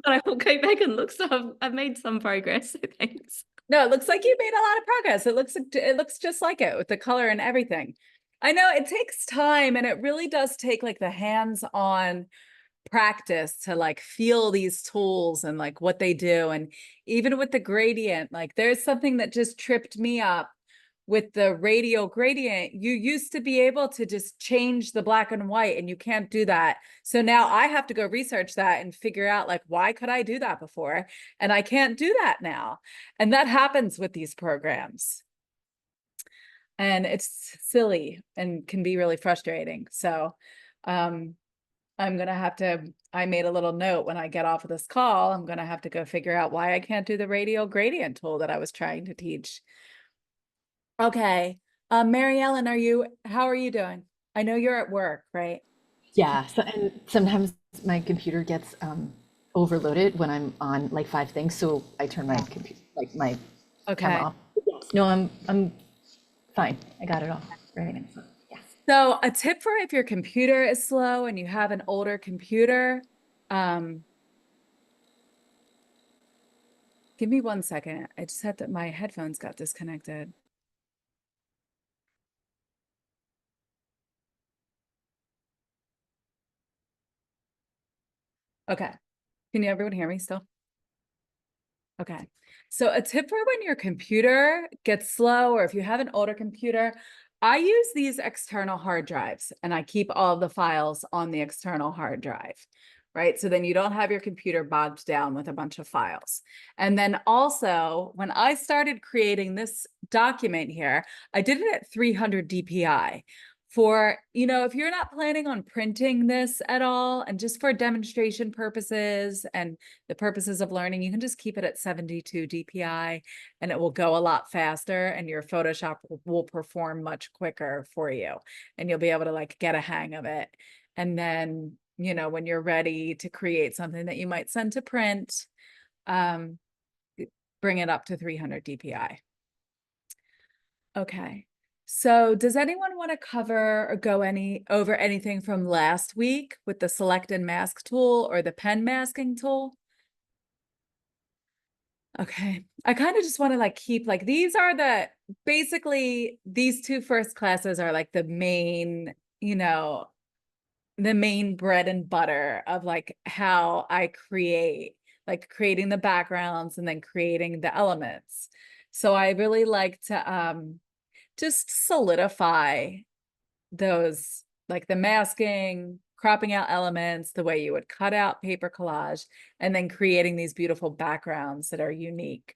I will go back and look. So I've made some progress. So thanks. No, it looks like you made a lot of progress. It looks just like it with the color and everything. I know it takes time and it really does take like the hands-on practice to like feel these tools and like what they do. And even with the gradient, like there's something that just tripped me up with the radial gradient. You used to be able to just change the black and white and you can't do that. So now I have to go research that and figure out like, why could I do that before? And I can't do that now. And that happens with these programs. And it's silly and can be really frustrating. So, I'm going to have to, I made a little note when I get off of this call, I'm going to have to go figure out why I can't do the radial gradient tool that I was trying to teach. Okay. Mary Ellen, how are you doing? I know you're at work, right? Yeah, so and sometimes my computer gets overloaded when I'm on like 5 things, so I turn my computer my camera Okay. off. Yes, no, I'm fine. I got it all right now. So, yeah. So a tip for if your computer is slow and you have an older computer, give me 1 second. I just had that my headphones got disconnected. Okay. Can everyone hear me still? Okay. So a tip for when your computer gets slow or if you have an older computer, I use these external hard drives and I keep all of the files on the external hard drive, right? So then you don't have your computer bogged down with a bunch of files. And then also when I started creating this document here, I did it at 300 DPI. For, if you're not planning on printing this at all and just for demonstration purposes and the purposes of learning, you can just keep it at 72 DPI and it will go a lot faster and your Photoshop will perform much quicker for you and you'll be able to like get a hang of it. And then, when you're ready to create something that you might send to print, bring it up to 300 DPI. Okay. So does anyone want to cover or go over anything from last week with the select and mask tool or the pen masking tool? Okay, I kind of just want to like keep like these are basically these two first classes are like the main, the main bread and butter of like how I create, like creating the backgrounds and then creating the elements. So I really like to just solidify those, like the masking, cropping out elements, the way you would cut out paper collage, and then creating these beautiful backgrounds that are unique.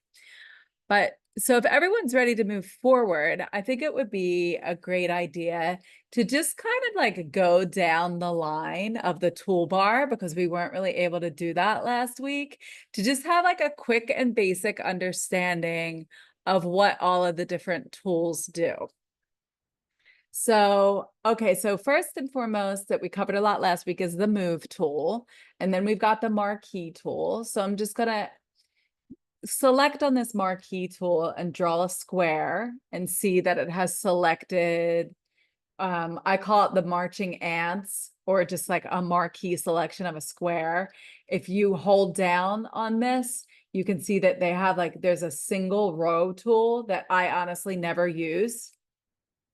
But so if everyone's ready to move forward, I think it would be a great idea to just kind of like go down the line of the toolbar, because we weren't really able to do that last week, to just have like a quick and basic understanding of what all of the different tools do. So, okay, so first and foremost that we covered a lot last week is the move tool. And then we've got the marquee tool. So I'm just gonna select on this marquee tool and draw a square and see that it has selected, I call it the marching ants, or just like a marquee selection of a square. If you hold down on this, you can see that they have like, there's a single row tool that I honestly never use.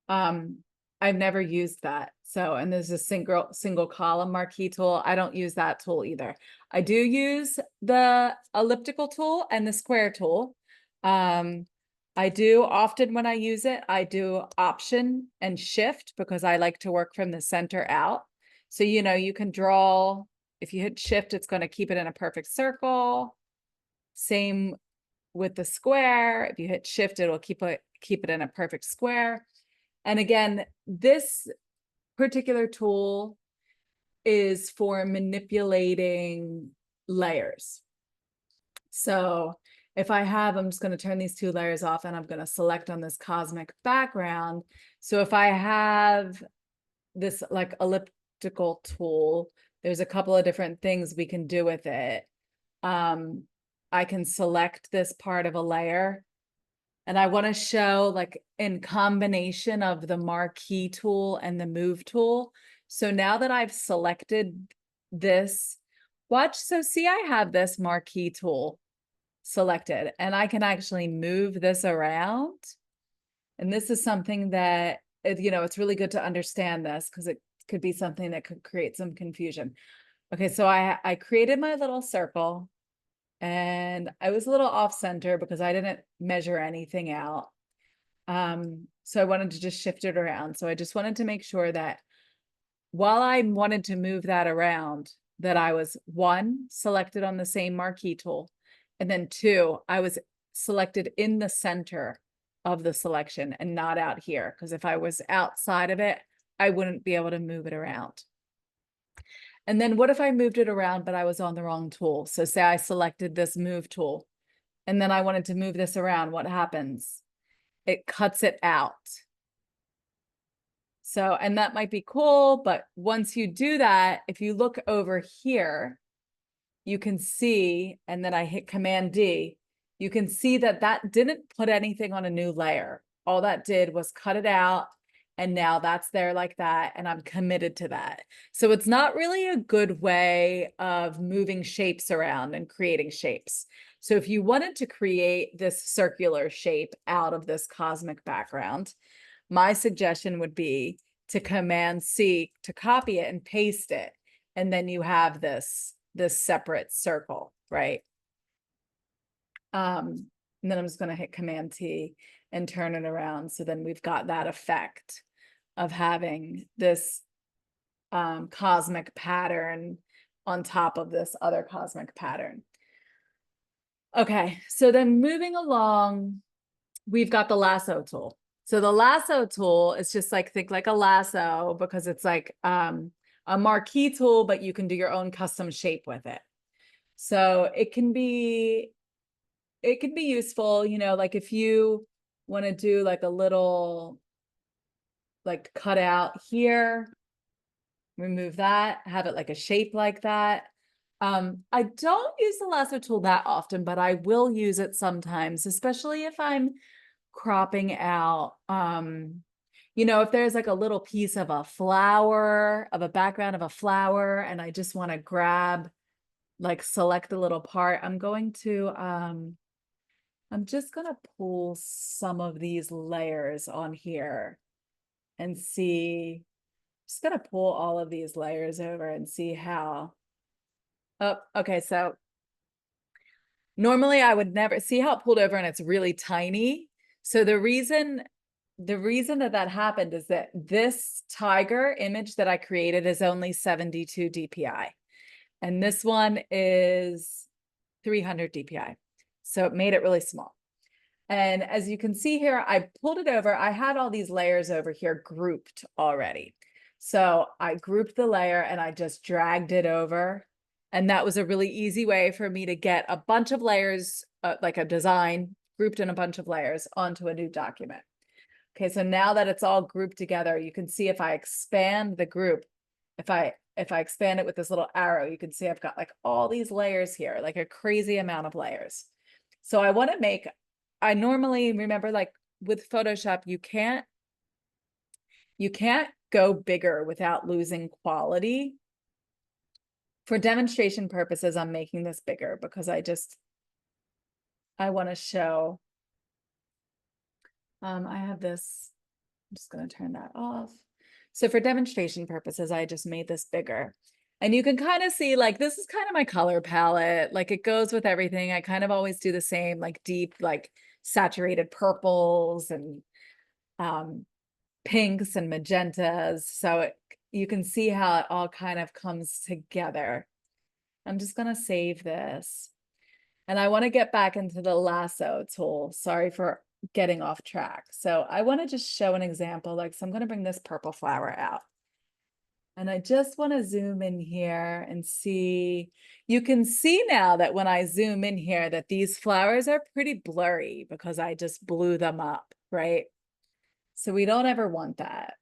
I've never used that. So, and there's a single column marquee tool. I don't use that tool either. I do use the elliptical tool and the square tool. I do often when I use it, I do Option and Shift because I like to work from the center out. So, you can draw, if you hit Shift, it's going to keep it in a perfect circle. Same with the square. If you hit Shift, it'll keep it in a perfect square. And again, this particular tool is for manipulating layers. So if I'm just going to turn these two layers off and I'm going to select on this cosmic background. So if I have this like elliptical tool, there's a couple of different things we can do with it. I can select this part of a layer. And I want to show like in combination of the marquee tool and the move tool. So now that I've selected this, watch. So see, I have this marquee tool selected and I can actually move this around. And this is something that, it's really good to understand this because it could be something that could create some confusion. Okay, so I created my little circle. And I was a little off center because I didn't measure anything out. So I wanted to just shift it around. So I just wanted to make sure that while I wanted to move that around, that I was 1, selected on the same marquee tool. And then 2, I was selected in the center of the selection and not out here. Because if I was outside of it, I wouldn't be able to move it around. And then what if I moved it around, but I was on the wrong tool? So say I selected this move tool and then I wanted to move this around. What happens? It cuts it out. So, and that might be cool, but once you do that, if you look over here, you can see, and then I hit Command D, you can see that that didn't put anything on a new layer. All that did was cut it out. And now that's there like that, and I'm committed to that. So it's not really a good way of moving shapes around and creating shapes. So if you wanted to create this circular shape out of this cosmic background, my suggestion would be to Command C to copy it and paste it. And then you have this separate circle, right? And then I'm just going to hit Command T and turn it around. So then we've got that effect of having this cosmic pattern on top of this other cosmic pattern. Okay, so then moving along, we've got the lasso tool. So the lasso tool is just like, think like a lasso, because it's like a marquee tool, but you can do your own custom shape with it. So it can be useful, like if you want to do like a little like cut out here, remove that, have it like a shape like that. I don't use the lasso tool that often, but I will use it sometimes, especially if I'm cropping out you know, if there's like a little piece of a flower, of a background of a flower, and I just want to grab, like select the little part, I'm just gonna pull some of these layers on here and see, just gonna pull all of these layers over and see how, oh, okay, so normally I would never see how it pulled over and it's really tiny. So the reason that that happened is that this tiger image that I created is only 72 DPI. And this one is 300 DPI. So it made it really small. And as you can see here, I pulled it over. I had all these layers over here grouped already. So I grouped the layer and I just dragged it over. And that was a really easy way for me to get a bunch of layers, like a design grouped in a bunch of layers onto a new document. Okay, so now that it's all grouped together, you can see if I expand the group, if I expand it with this little arrow, you can see I've got like all these layers here, like a crazy amount of layers. So I want to make, I normally remember, like with Photoshop, you can't go bigger without losing quality. For demonstration purposes, I'm making this bigger because I want to show, I have this, I'm just going to turn that off. So for demonstration purposes, I just made this bigger. And you can kind of see, like, this is kind of my color palette. Like, it goes with everything. I kind of always do the same, like deep, like saturated purples and pinks and magentas. So you can see how it all kind of comes together. I'm just going to save this. And I want to get back into the lasso tool. Sorry for getting off track. So I want to just show an example. Like, so I'm going to bring this purple flower out. And I just want to zoom in here and see, you can see now that when I zoom in here that these flowers are pretty blurry because I just blew them up, right? So we don't ever want that.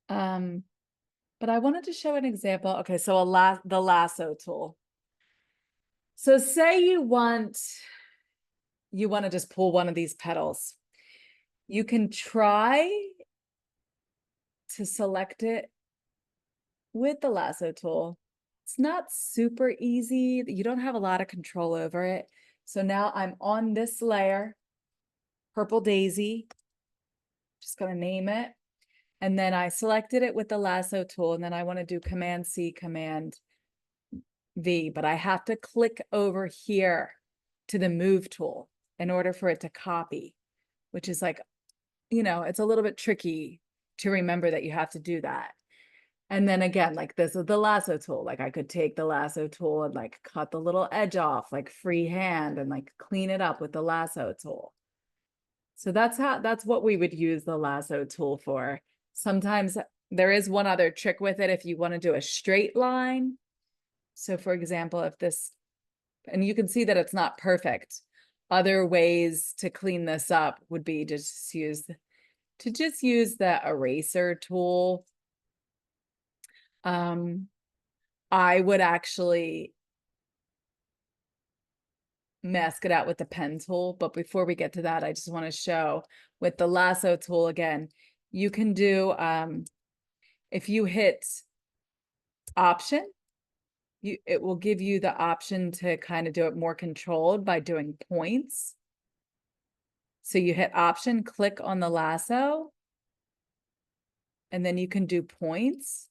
But I wanted to show an example. Okay, so the lasso tool. So say you want to just pull one of these petals. You can try to select it with the lasso tool. It's not super easy. You don't have a lot of control over it. So now I'm on this layer, Purple Daisy. Just gonna name it. And then I selected it with the lasso tool, and then I want to do Command C, Command V, but I have to click over here to the move tool in order for it to copy, which is like, you know, it's a little bit tricky to remember that you have to do that. And then again, like this is the lasso tool. Like I could take the lasso tool and like cut the little edge off, like freehand, and like clean it up with the lasso tool. So that's what we would use the lasso tool for. Sometimes there is one other trick with it if you want to do a straight line. So for example, if this, and you can see that it's not perfect. Other ways to clean this up would be to just use the eraser tool. I would actually mask it out with the pen tool, but before we get to that, I just want to show with the lasso tool again, you can do, if you hit Option, it will give you the option to kind of do it more controlled by doing points. So you hit Option, click on the lasso, and then you can do points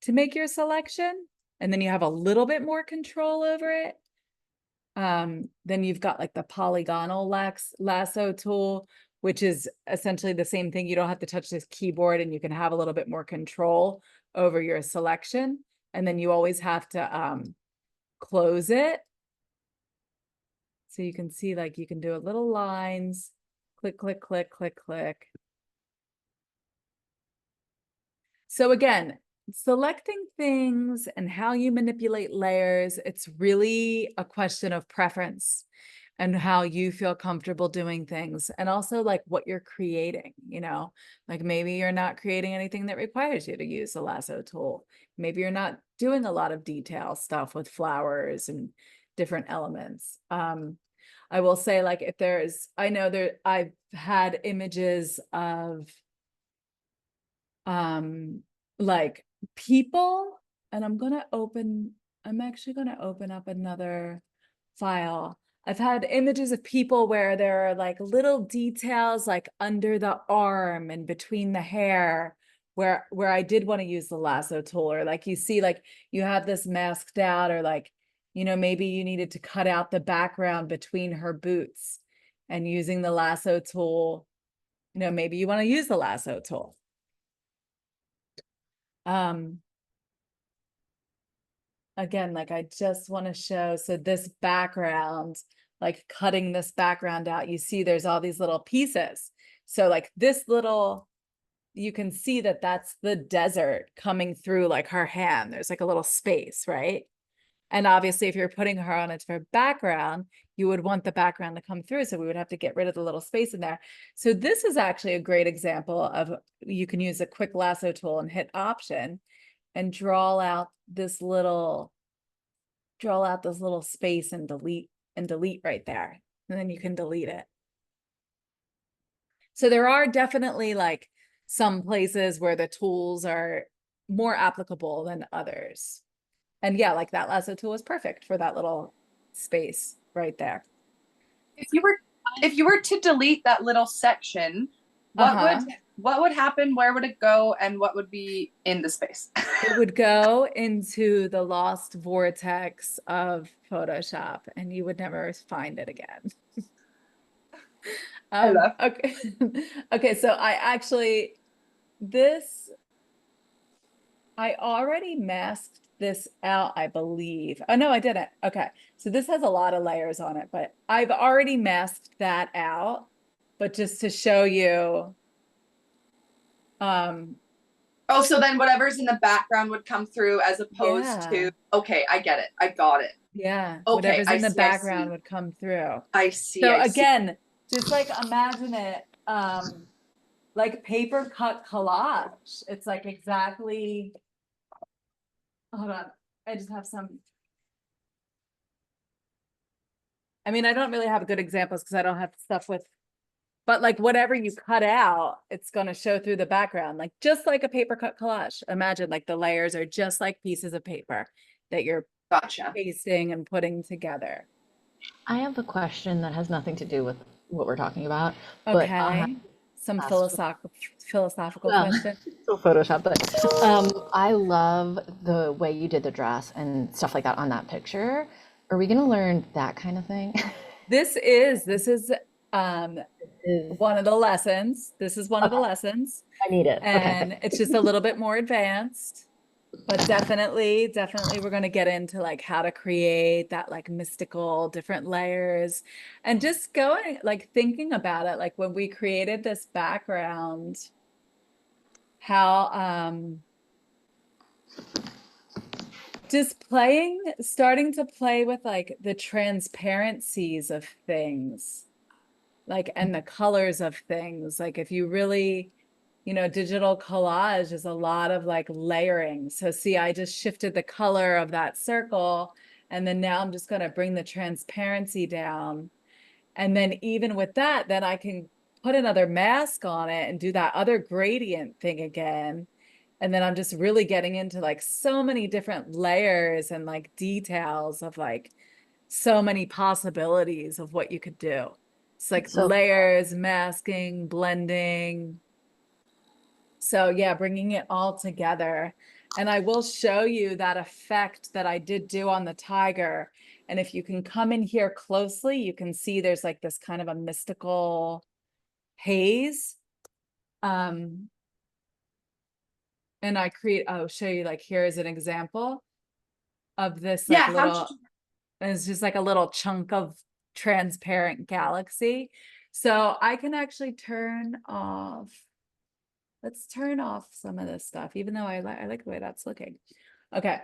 to make your selection. And then you have a little bit more control over it. Then you've got like the polygonal lasso tool, which is essentially the same thing. You don't have to touch this keyboard and you can have a little bit more control over your selection. And then you always have to close it. So you can see, like, you can do a little lines, click, click, click, click, click. So again, selecting things and how you manipulate layers, it's really a question of preference and how you feel comfortable doing things, and also like what you're creating, you know, like maybe you're not creating anything that requires you to use the lasso tool. Maybe you're not doing a lot of detail stuff with flowers and different elements. I will say, like, if there's, I know there, I've had images of like people, and I'm actually gonna open up another file. I've had images of people where there are like little details like under the arm and between the hair where I did want to use the lasso tool, or like you see like you have this masked out, or like, you know, maybe you needed to cut out the background between her boots, and using the lasso tool, you know, maybe you want to use the lasso tool. Again, like I just want to show, so this background, like cutting this background out, you see there's all these little pieces. So like this little, you can see that that's the desert coming through like her hand. There's like a little space, right? And obviously if you're putting her on a different background, you would want the background to come through. So we would have to get rid of the little space in there. So this is actually a great example of, you can use a quick lasso tool and hit Option and draw out this little space and delete right there. And then you can delete it. So there are definitely like some places where the tools are more applicable than others. And yeah, like that lasso tool is perfect for that little space right there. If you were to delete that little section, what would happen? Where would it go? And what would be in the space? It would go into the lost vortex of Photoshop, and you would never find it again. I love. Okay. Okay, so I already masked this out, I believe. Oh no, I didn't. Okay, so this has a lot of layers on it, but I've already masked that out. But just to show you, Oh, so then whatever's in the background would come through as opposed to, okay, I get it. I got it. Yeah, Okay, whatever's in the see, background would come through. I see. So I see. again, just like imagine it, like paper cut collage. It's like exactly, hold on, I just have some. I mean, I don't really have good examples because I don't have stuff with, but like whatever you cut out, it's going to show through the background, like just like a paper cut collage. Imagine like the layers are just like pieces of paper that you're Gotcha. pasting and putting together. I have a question that has nothing to do with what we're talking about, but Okay, some ask- philosophical Well, question. so Photoshop, but I love the way you did the dress and stuff like that on that picture. Are we gonna learn that kind of thing? This is one of the lessons. This is one of the Okay. lessons, I need it. and Okay. it's just a little bit more advanced. But definitely we're going to get into like how to create that like mystical different layers, and just going like thinking about it, like when we created this background, how just starting to play with like the transparencies of things, like, and the colors of things. Like if you really, you know, digital collage is a lot of like layering. So see, I just shifted the color of that circle, and then now I'm just going to bring the transparency down. And then even with that, then I can put another mask on it and do that other gradient thing again. And then I'm just really getting into like so many different layers and like details of like so many possibilities of what you could do. It's like So layers, masking, blending. So yeah, bringing it all together. And I will show you that effect that I did do on the tiger. And if you can come in here closely, you can see there's like this kind of a mystical haze. And I'll show you, like, here's an example of this like little, it's just like a little chunk of transparent galaxy. So I can actually let's turn off some of this stuff, even though I like the way that's looking. Okay.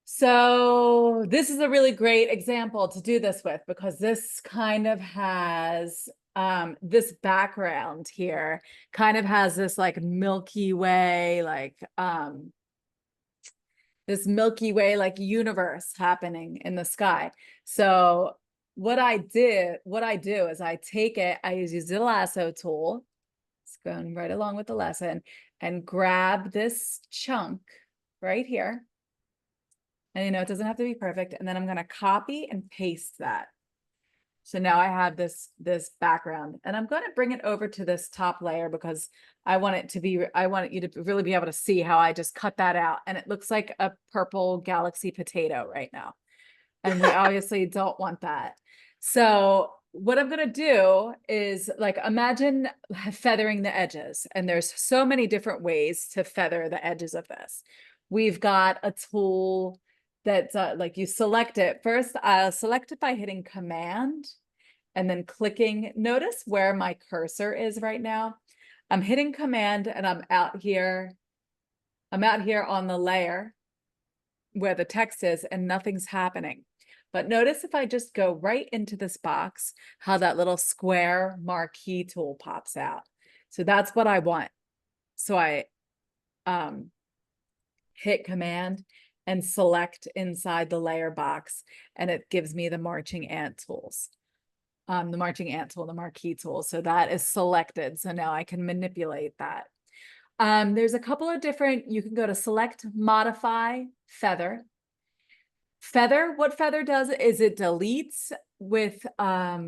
So this is a really great example to do this with, because this kind of has, this background here kind of has this like Milky Way, like, this Milky Way like universe happening in the sky. So what I do is I take it, I use the lasso tool. It's going right along with the lesson. and grab this chunk right here. And you know, it doesn't have to be perfect. And then I'm going to copy and paste that. So now I have this background, and I'm going to bring it over to this top layer because I want you to really be able to see how I just cut that out. And it looks like a purple galaxy potato right now. And we obviously don't want that. So what I'm going to do is, like, imagine feathering the edges. And there's so many different ways to feather the edges of this. We've got a tool that's like, you select it. First, I'll select it by hitting Command and then clicking. Notice where my cursor is right now. I'm hitting Command and I'm out here. I'm out here on the layer where the text is, and nothing's happening. But notice if I just go right into this box, how that little square marquee tool pops out. So that's what I want. So I hit Command and select inside the layer box, and it gives me the marching ant tools. The marching ant tool, the marquee tool. So that is selected. So now I can manipulate that. There's a couple of different, you can go to select, modify, feather. Feather, what feather does is it deletes with a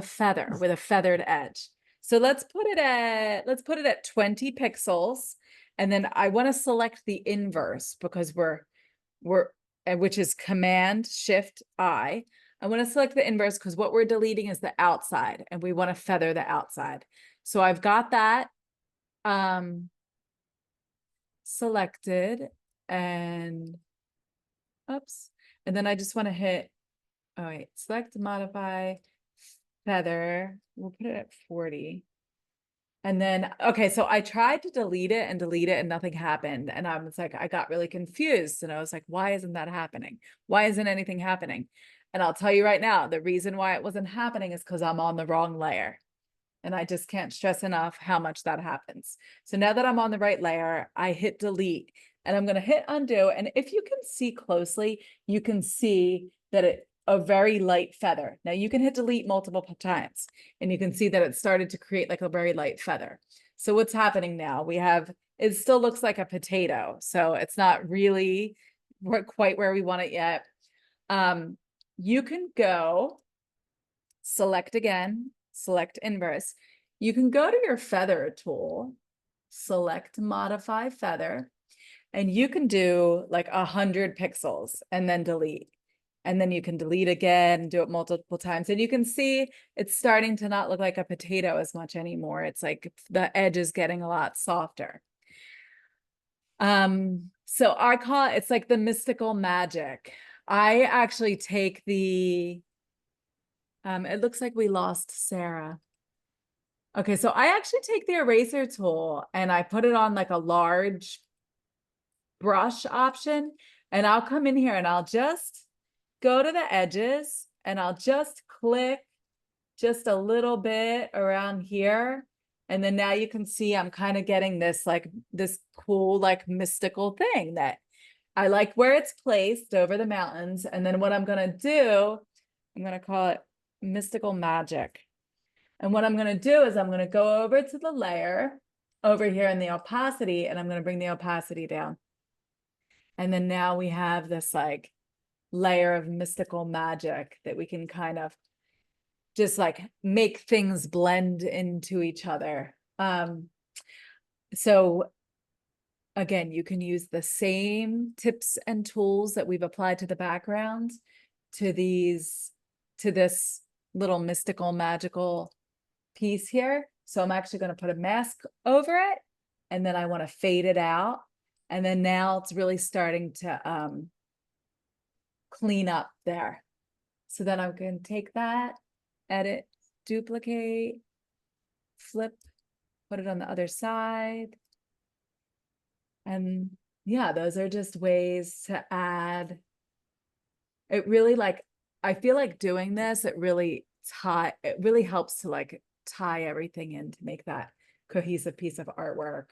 feather, with a feathered edge. So let's put it at 20 pixels. And then I want to select the inverse because which is Command Shift I. I want to select the inverse because what we're deleting is the outside, and we want to feather the outside. So I've got that selected, and oops. And then I just want to hit, oh wait, select, modify, feather. We'll put it at 40. And then, okay, so I tried to delete it and nothing happened. And I was like, I got really confused. And I was like, why isn't that happening? Why isn't anything happening? And I'll tell you right now, the reason why it wasn't happening is because I'm on the wrong layer. And I just can't stress enough how much that happens. So now that I'm on the right layer, I hit delete, and I'm going to hit undo. And if you can see closely, you can see that a very light feather. Now you can hit delete multiple times, and you can see that it started to create like a very light feather. So what's happening now? It still looks like a potato. So it's not really quite where we want it yet. You can go select again, select inverse. You can go to your feather tool, select modify feather, and you can do like 100 pixels and then delete. And then you can delete again, do it multiple times. And you can see it's starting to not look like a potato as much anymore. It's like the edge is getting a lot softer. So I call it's like the mystical magic. I actually take it looks like we lost Sarah. Okay, so I actually take the eraser tool and I put it on like a large brush option, and I'll come in here and I'll just go to the edges and I'll just click just a little bit around here. And then now you can see I'm kind of getting this cool, like mystical thing that I like where it's placed over the mountains. And then what I'm going to do, I'm going to call it mystical magic. And what I'm going to do is I'm going to go over to the layer over here in the opacity, and I'm going to bring the opacity down. And then now we have this like layer of mystical magic that we can kind of just like make things blend into each other. So again, you can use the same tips and tools that we've applied to the background to this little mystical magical piece here. So I'm actually going to put a mask over it, and then I want to fade it out. And then now it's really starting to clean up there. So then I'm going to take that, edit, duplicate, flip, put it on the other side. And yeah, those are just ways to add. It really I feel like doing this, it really helps to like tie everything in to make that cohesive piece of artwork.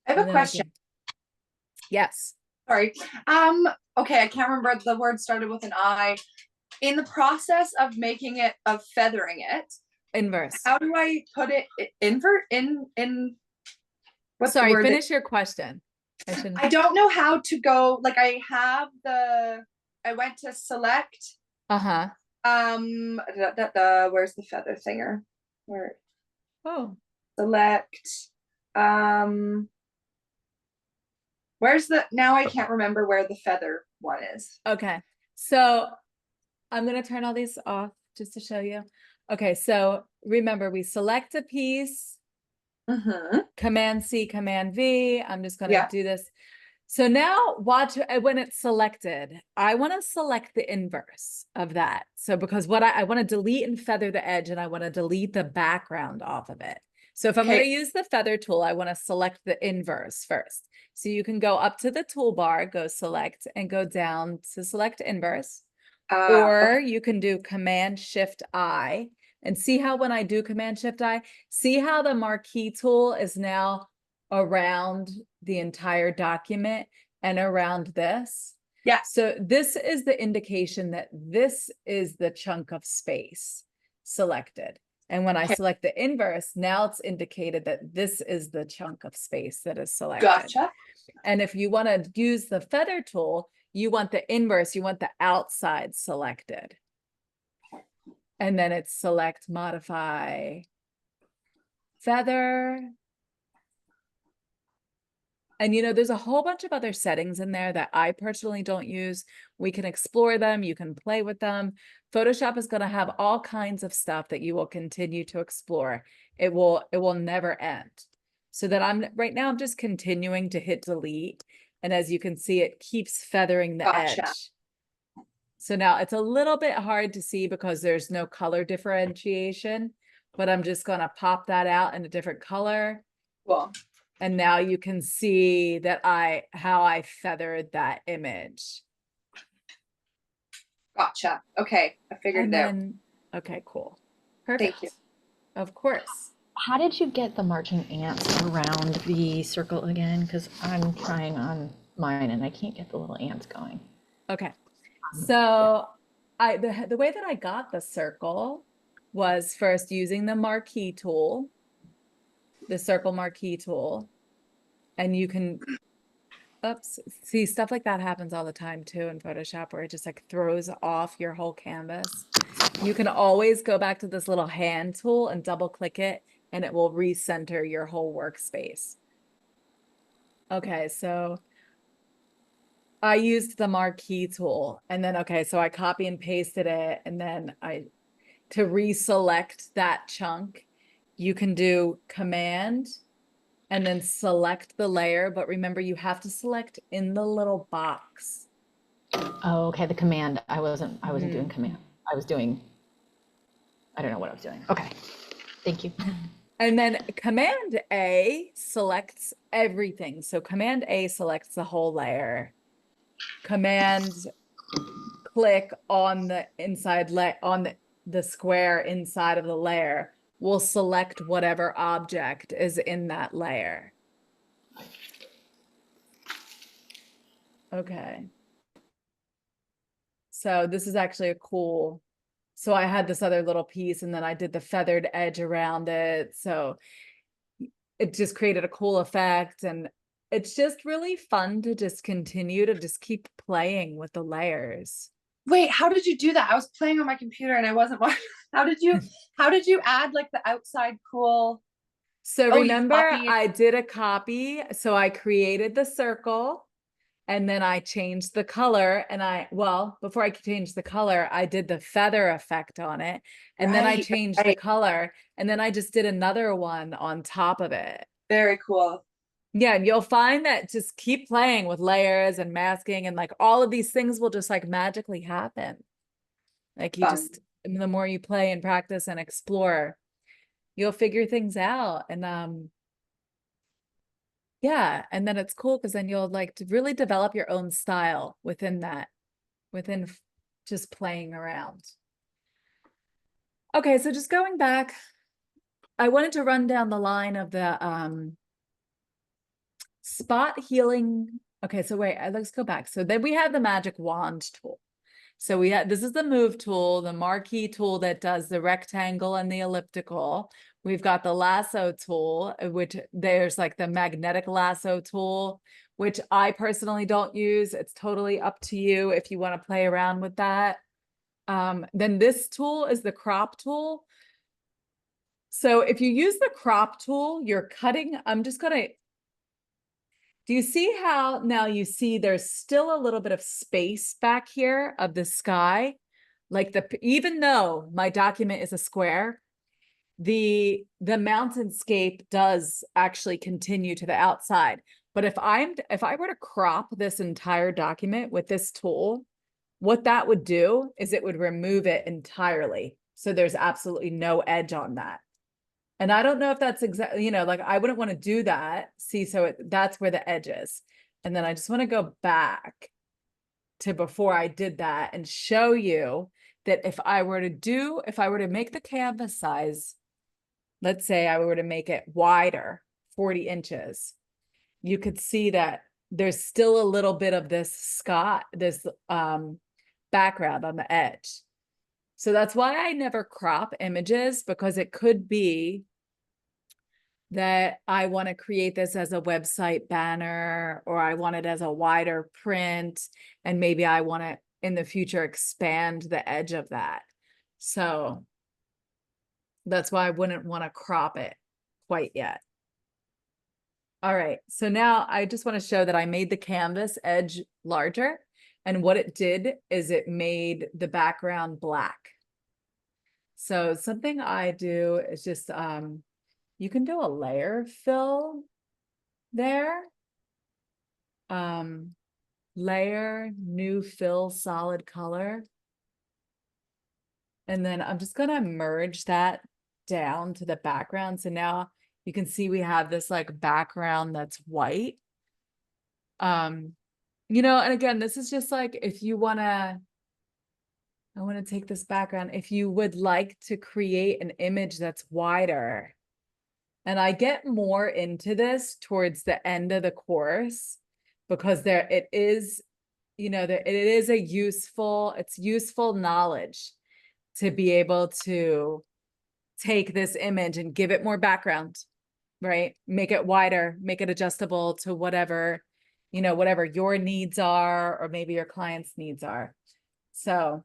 I have a question. Yes. Sorry. Okay, I can't remember, the word started with an I. In the process of feathering it, Inverse. how do I put it invert in what's the Sorry, word? finish your question. I don't know how to go, like I went to select, Uh-huh. where's the feather thinger? Where, Oh, select, now I can't remember where the feather one is. okay. So I'm gonna turn all these off just to show you. Okay, so remember we select a piece, Mm-hmm. Command C, Command V. I'm just gonna Yeah. do this. So now watch when it's selected, I want to select the inverse of that. So because what I want to delete and feather the edge, and I want to delete the background off of it. So if I'm going to use the feather tool, I want to select the inverse first. So you can go up to the toolbar, go select, and go down to select inverse. Or Okay. you can do Command Shift I, and see how when I do Command Shift I, see how the marquee tool is now around the entire document and around this. Yeah. So this is the indication that this is the chunk of space selected. And when I Okay. select the inverse, now it's indicated that this is the chunk of space that is selected. Gotcha. And if you want to use the feather tool, you want the inverse, you want the outside selected. And then it's select, modify, feather. And there's a whole bunch of other settings in there that I personally don't use. We can explore them, you can play with them. Photoshop is going to have all kinds of stuff that you will continue to explore. It will never end. So that right now I'm just continuing to hit delete. And as you can see, it keeps feathering the Gotcha. edge. So now it's a little bit hard to see because there's no color differentiation, but I'm just going to pop that out in a different color. Cool. And now you can see that how I feathered that image. Gotcha. Okay, I figured And it out. then, okay, cool. Perfect. Thank you. Of course. How did you get the marching ants around the circle again? Because I'm trying on mine and I can't get the little ants going. Okay. So the way that I got the circle was first using the marquee tool, the circle marquee tool. And you can, oops, see, stuff like that happens all the time too in Photoshop where it just like throws off your whole canvas. You can always go back to this little hand tool and double click it and it will recenter your whole workspace. Okay, so I used the marquee tool and then, okay, so I copy and pasted it and then to reselect that chunk, you can do Command and then select the layer, but remember you have to select in the little box. Oh, okay, the command. I wasn't doing command. I don't know what I was doing. Okay, thank you. And then Command A selects everything. So Command A selects the whole layer. Command click on the inside on the square inside of the layer will select whatever object is in that layer. Okay. So this is actually a cool, so I had this other little piece and then I did the feathered edge around it. So it just created a cool effect. And it's just really fun to just continue to just keep playing with the layers. Wait, how did you do that? I was playing on my computer and I wasn't watching. How did you add like the outside cool? So Oh, you remember, copied. I did a copy. So I created the circle and then I changed the color and before I could change the color, I did the feather effect on it. And then I changed the color and then I just did another one on top of it. Very cool. Yeah, and you'll find that just keep playing with layers and masking and like all of these things will just like magically happen. Like the more you play and practice and explore, you'll figure things out. And yeah, and then it's cool because then you'll like to really develop your own style within just playing around. Okay, so just going back, I wanted to run down the line of the spot healing. Okay, so wait, let's go back. So then we have the magic wand tool. So this is the move tool, the marquee tool that does the rectangle and the elliptical. We've got the lasso tool, which there's like the magnetic lasso tool, which I personally don't use. It's totally up to you if you want to play around with that. Then this tool is the crop tool. So if you use the crop tool, you're cutting, do you see how now you see there's still a little bit of space back here of the sky? Like even though my document is a square, the mountainscape does actually continue to the outside. But if I were to crop this entire document with this tool, what that would do is it would remove it entirely. So there's absolutely no edge on that. And I don't know if that's exactly, like I wouldn't want to do that. See, so that's where the edge is. And then I just want to go back to before I did that and show you that if I were to make the canvas size, let's say I were to make it wider, 40 inches, you could see that there's still a little bit of this background on the edge. So that's why I never crop images, because it could be that I want to create this as a website banner, or I want it as a wider print, and maybe I want to in the future expand the edge of that. So that's why I wouldn't want to crop it quite yet. All right, so now I just want to show that I made the canvas edge larger, and what it did is it made the background black. So something I do is just you can do a layer fill there. Layer, new fill, solid color. And then I'm just gonna merge that down to the background. So now you can see we have this like background that's white. And again, this is just like, if you I want to take this background, if you would like to create an image that's wider. And I get more into this towards the end of the course, because it is it's useful knowledge to be able to take this image and give it more background, right? Make it wider, make it adjustable to whatever your needs are, or maybe your client's needs are. So,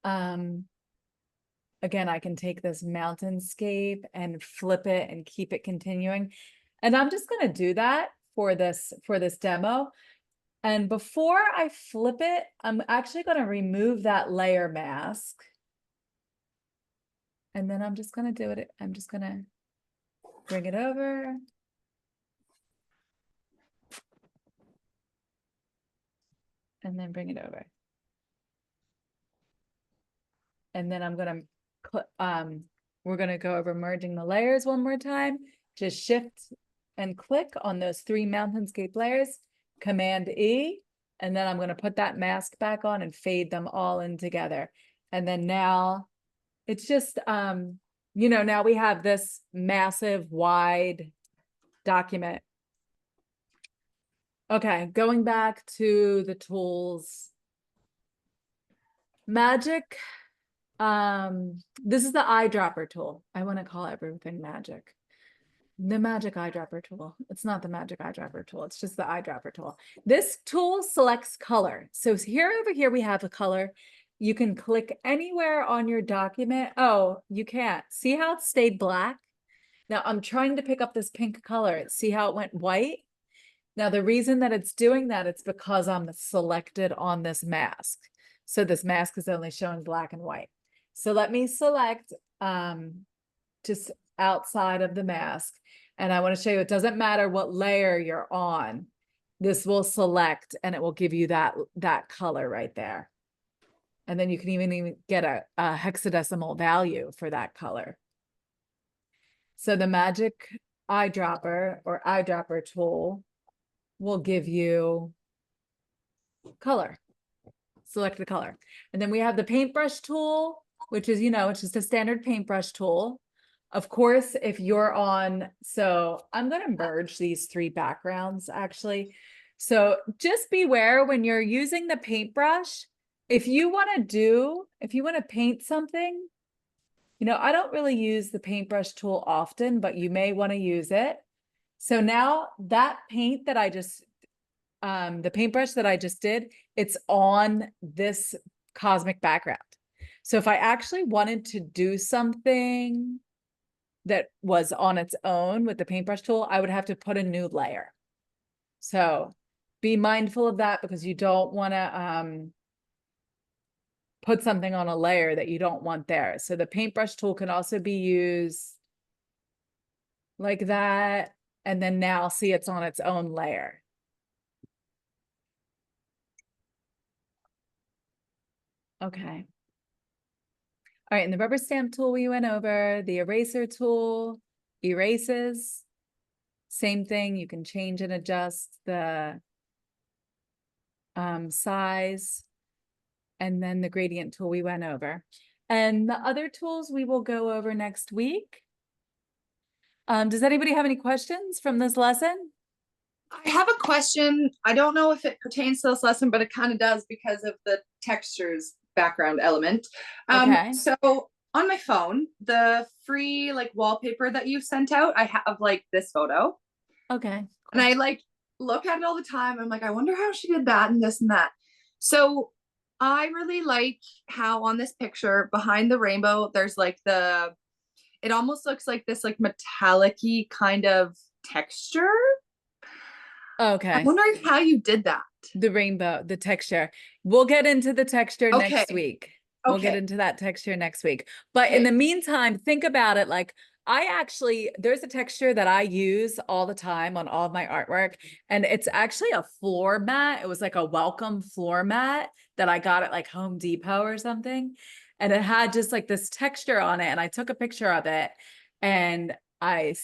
again, I can take this mountainscape and flip it and keep it continuing. And I'm just going to do that for this demo. And before I flip it, I'm actually going to remove that layer mask. And then I'm just going to do it. I'm just going to bring it over. And then bring it over. And then I'm going to we're going to go over merging the layers one more time. Just shift and click on those 3 mountainscape layers, Command E, and then I'm going to put that mask back on and fade them all in together. And then now it's just, now we have this massive wide document. Okay, going back to the tools. Magic. This is the eyedropper tool. I want to call everything magic. The magic eyedropper tool. It's not the magic eyedropper tool. It's just the eyedropper tool. This tool selects color. So over here, we have a color. You can click anywhere on your document. Oh, you can't. See how it stayed black? Now I'm trying to pick up this pink color. See how it went white? Now the reason that it's doing that, it's because I'm selected on this mask. So this mask is only showing black and white. So let me select just outside of the mask. And I want to show you, it doesn't matter what layer you're on. This will select and it will give you that color right there. And then you can even get a hexadecimal value for that color. So the magic eyedropper or eyedropper tool will give you color. Select the color. And then we have the paintbrush tool, which is, it's just a standard paintbrush tool. Of course, if you're on, so I'm going to merge these 3 backgrounds actually. So just beware when you're using the paintbrush, if you want to paint something, I don't really use the paintbrush tool often, but you may want to use it. So now that paint that I just, the paintbrush that I just did, it's on this cosmic background. So if I actually wanted to do something that was on its own with the paintbrush tool, I would have to put a new layer. So be mindful of that, because you don't want to put something on a layer that you don't want there. So the paintbrush tool can also be used like that. And then now see, it's on its own layer. Okay. All right, and the rubber stamp tool we went over, the eraser tool erases. Same thing, you can change and adjust the size. And then the gradient tool we went over. And the other tools we will go over next week. Does anybody have any questions from this lesson? I have a question. I don't know if it pertains to this lesson, but it kind of does because of the textures background element. Okay. So on my phone, the free like wallpaper that you sent out, I have like this photo. Okay. And I like look at it all the time. I'm like, I wonder how she did that and this and that. So I really like how on this picture behind the rainbow, there's like it almost looks like this like metallic-y kind of texture. Okay. I'm wondering how you did that. The rainbow, the texture. We'll get into the texture next Okay. week. We'll get Okay. into that texture next week. But in the meantime, think about it. Like there's a texture that I use all the time on all of my artwork. And it's actually a floor mat. It was like a welcome floor mat that I got at like Home Depot or something. And it had just like this texture on it. And I took a picture of it and I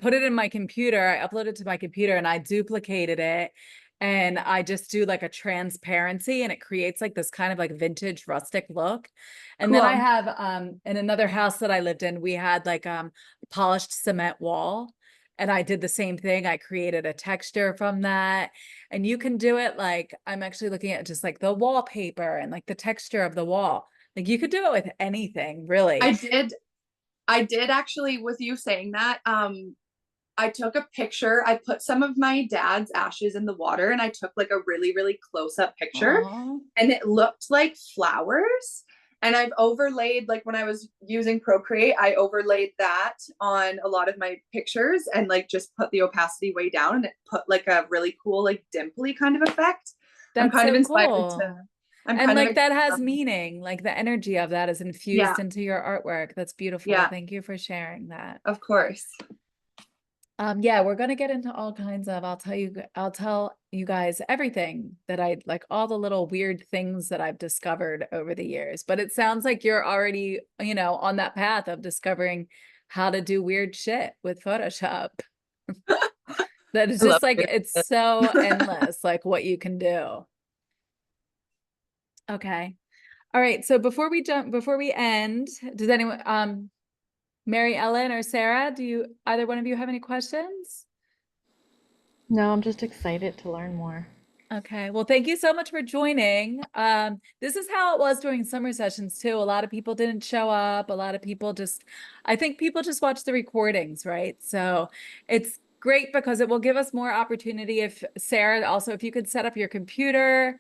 put it in my computer. I uploaded it to my computer and I duplicated it. And I just do like a transparency and it creates like this kind of like vintage rustic look. And then I Cool. have in another house that I lived in, we had like a polished cement wall. And I did the same thing. I created a texture from that. And you can do it like, I'm actually looking at just like the wallpaper and like the texture of the wall. Like you could do it with anything, really. I did actually, with you saying that, I took a picture. I put some of my dad's ashes in the water and I took like a really, really close up picture. Aww. And it looked like flowers. And I've overlaid, like when I was using Procreate, I overlaid that on a lot of my pictures and like just put the opacity way down and it put like a really cool, like dimply kind of effect. I'm That's kind so of inspired cool. to, I'm And kind like of, that has meaning, like the energy of that is infused into your artwork. That's beautiful. Yeah. Thank you for sharing that. of course. Yeah, we're going to get into all kinds of, I'll tell you guys everything that I like, all the little weird things that I've discovered over the years. But it sounds like you're already, on that path of discovering how to do weird shit with Photoshop. That is I love just like, it. it's so endless, like what you can do. Okay. All right. So before we end, does anyone, Mary Ellen or Sarah, either one of you have any questions? No, I'm just excited to learn more. Okay. Well, thank you so much for joining. This is how it was during summer sessions too. A lot of people didn't show up. A lot of people I think people just watch the recordings, right? So it's great because it will give us more opportunity. If Sarah, also, if you could set up your computer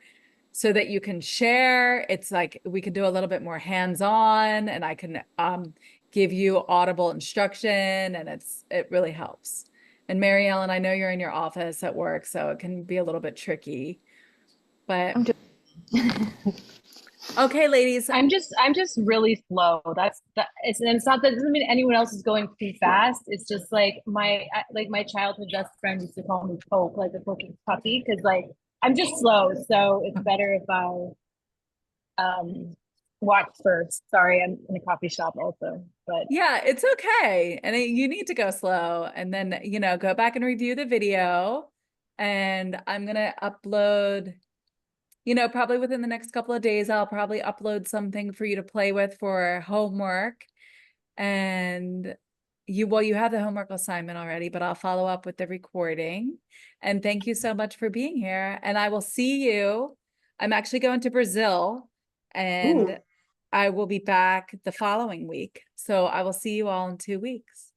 so that you can share, it's like we could do a little bit more hands-on and I can give you audible instruction and it really helps. And Mary Ellen, I know you're in your office at work, so it can be a little bit tricky, but I'm just okay, ladies. I'm just really slow. And it's not that, it doesn't mean anyone else is going too fast. It's just like my childhood best friend used to call me Poke, like a poking puppy, because like I'm just slow. So it's better if I watch first. Sorry, I'm in a coffee shop also, but Yeah, it's okay. And you need to go slow and then, go back and review the video. And I'm going to upload, probably within the next couple of days, I'll probably upload something for you to play with for homework. And you have the homework assignment already, but I'll follow up with the recording. And thank you so much for being here. And I will see you I'm actually going to Brazil and I will be back the following week. So I will see you all in 2 weeks.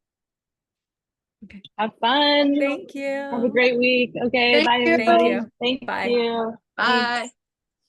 Have fun. Thank you. Have a great week. Okay, Thank bye you. everybody. you. Thank Bye. you. Bye. Thanks.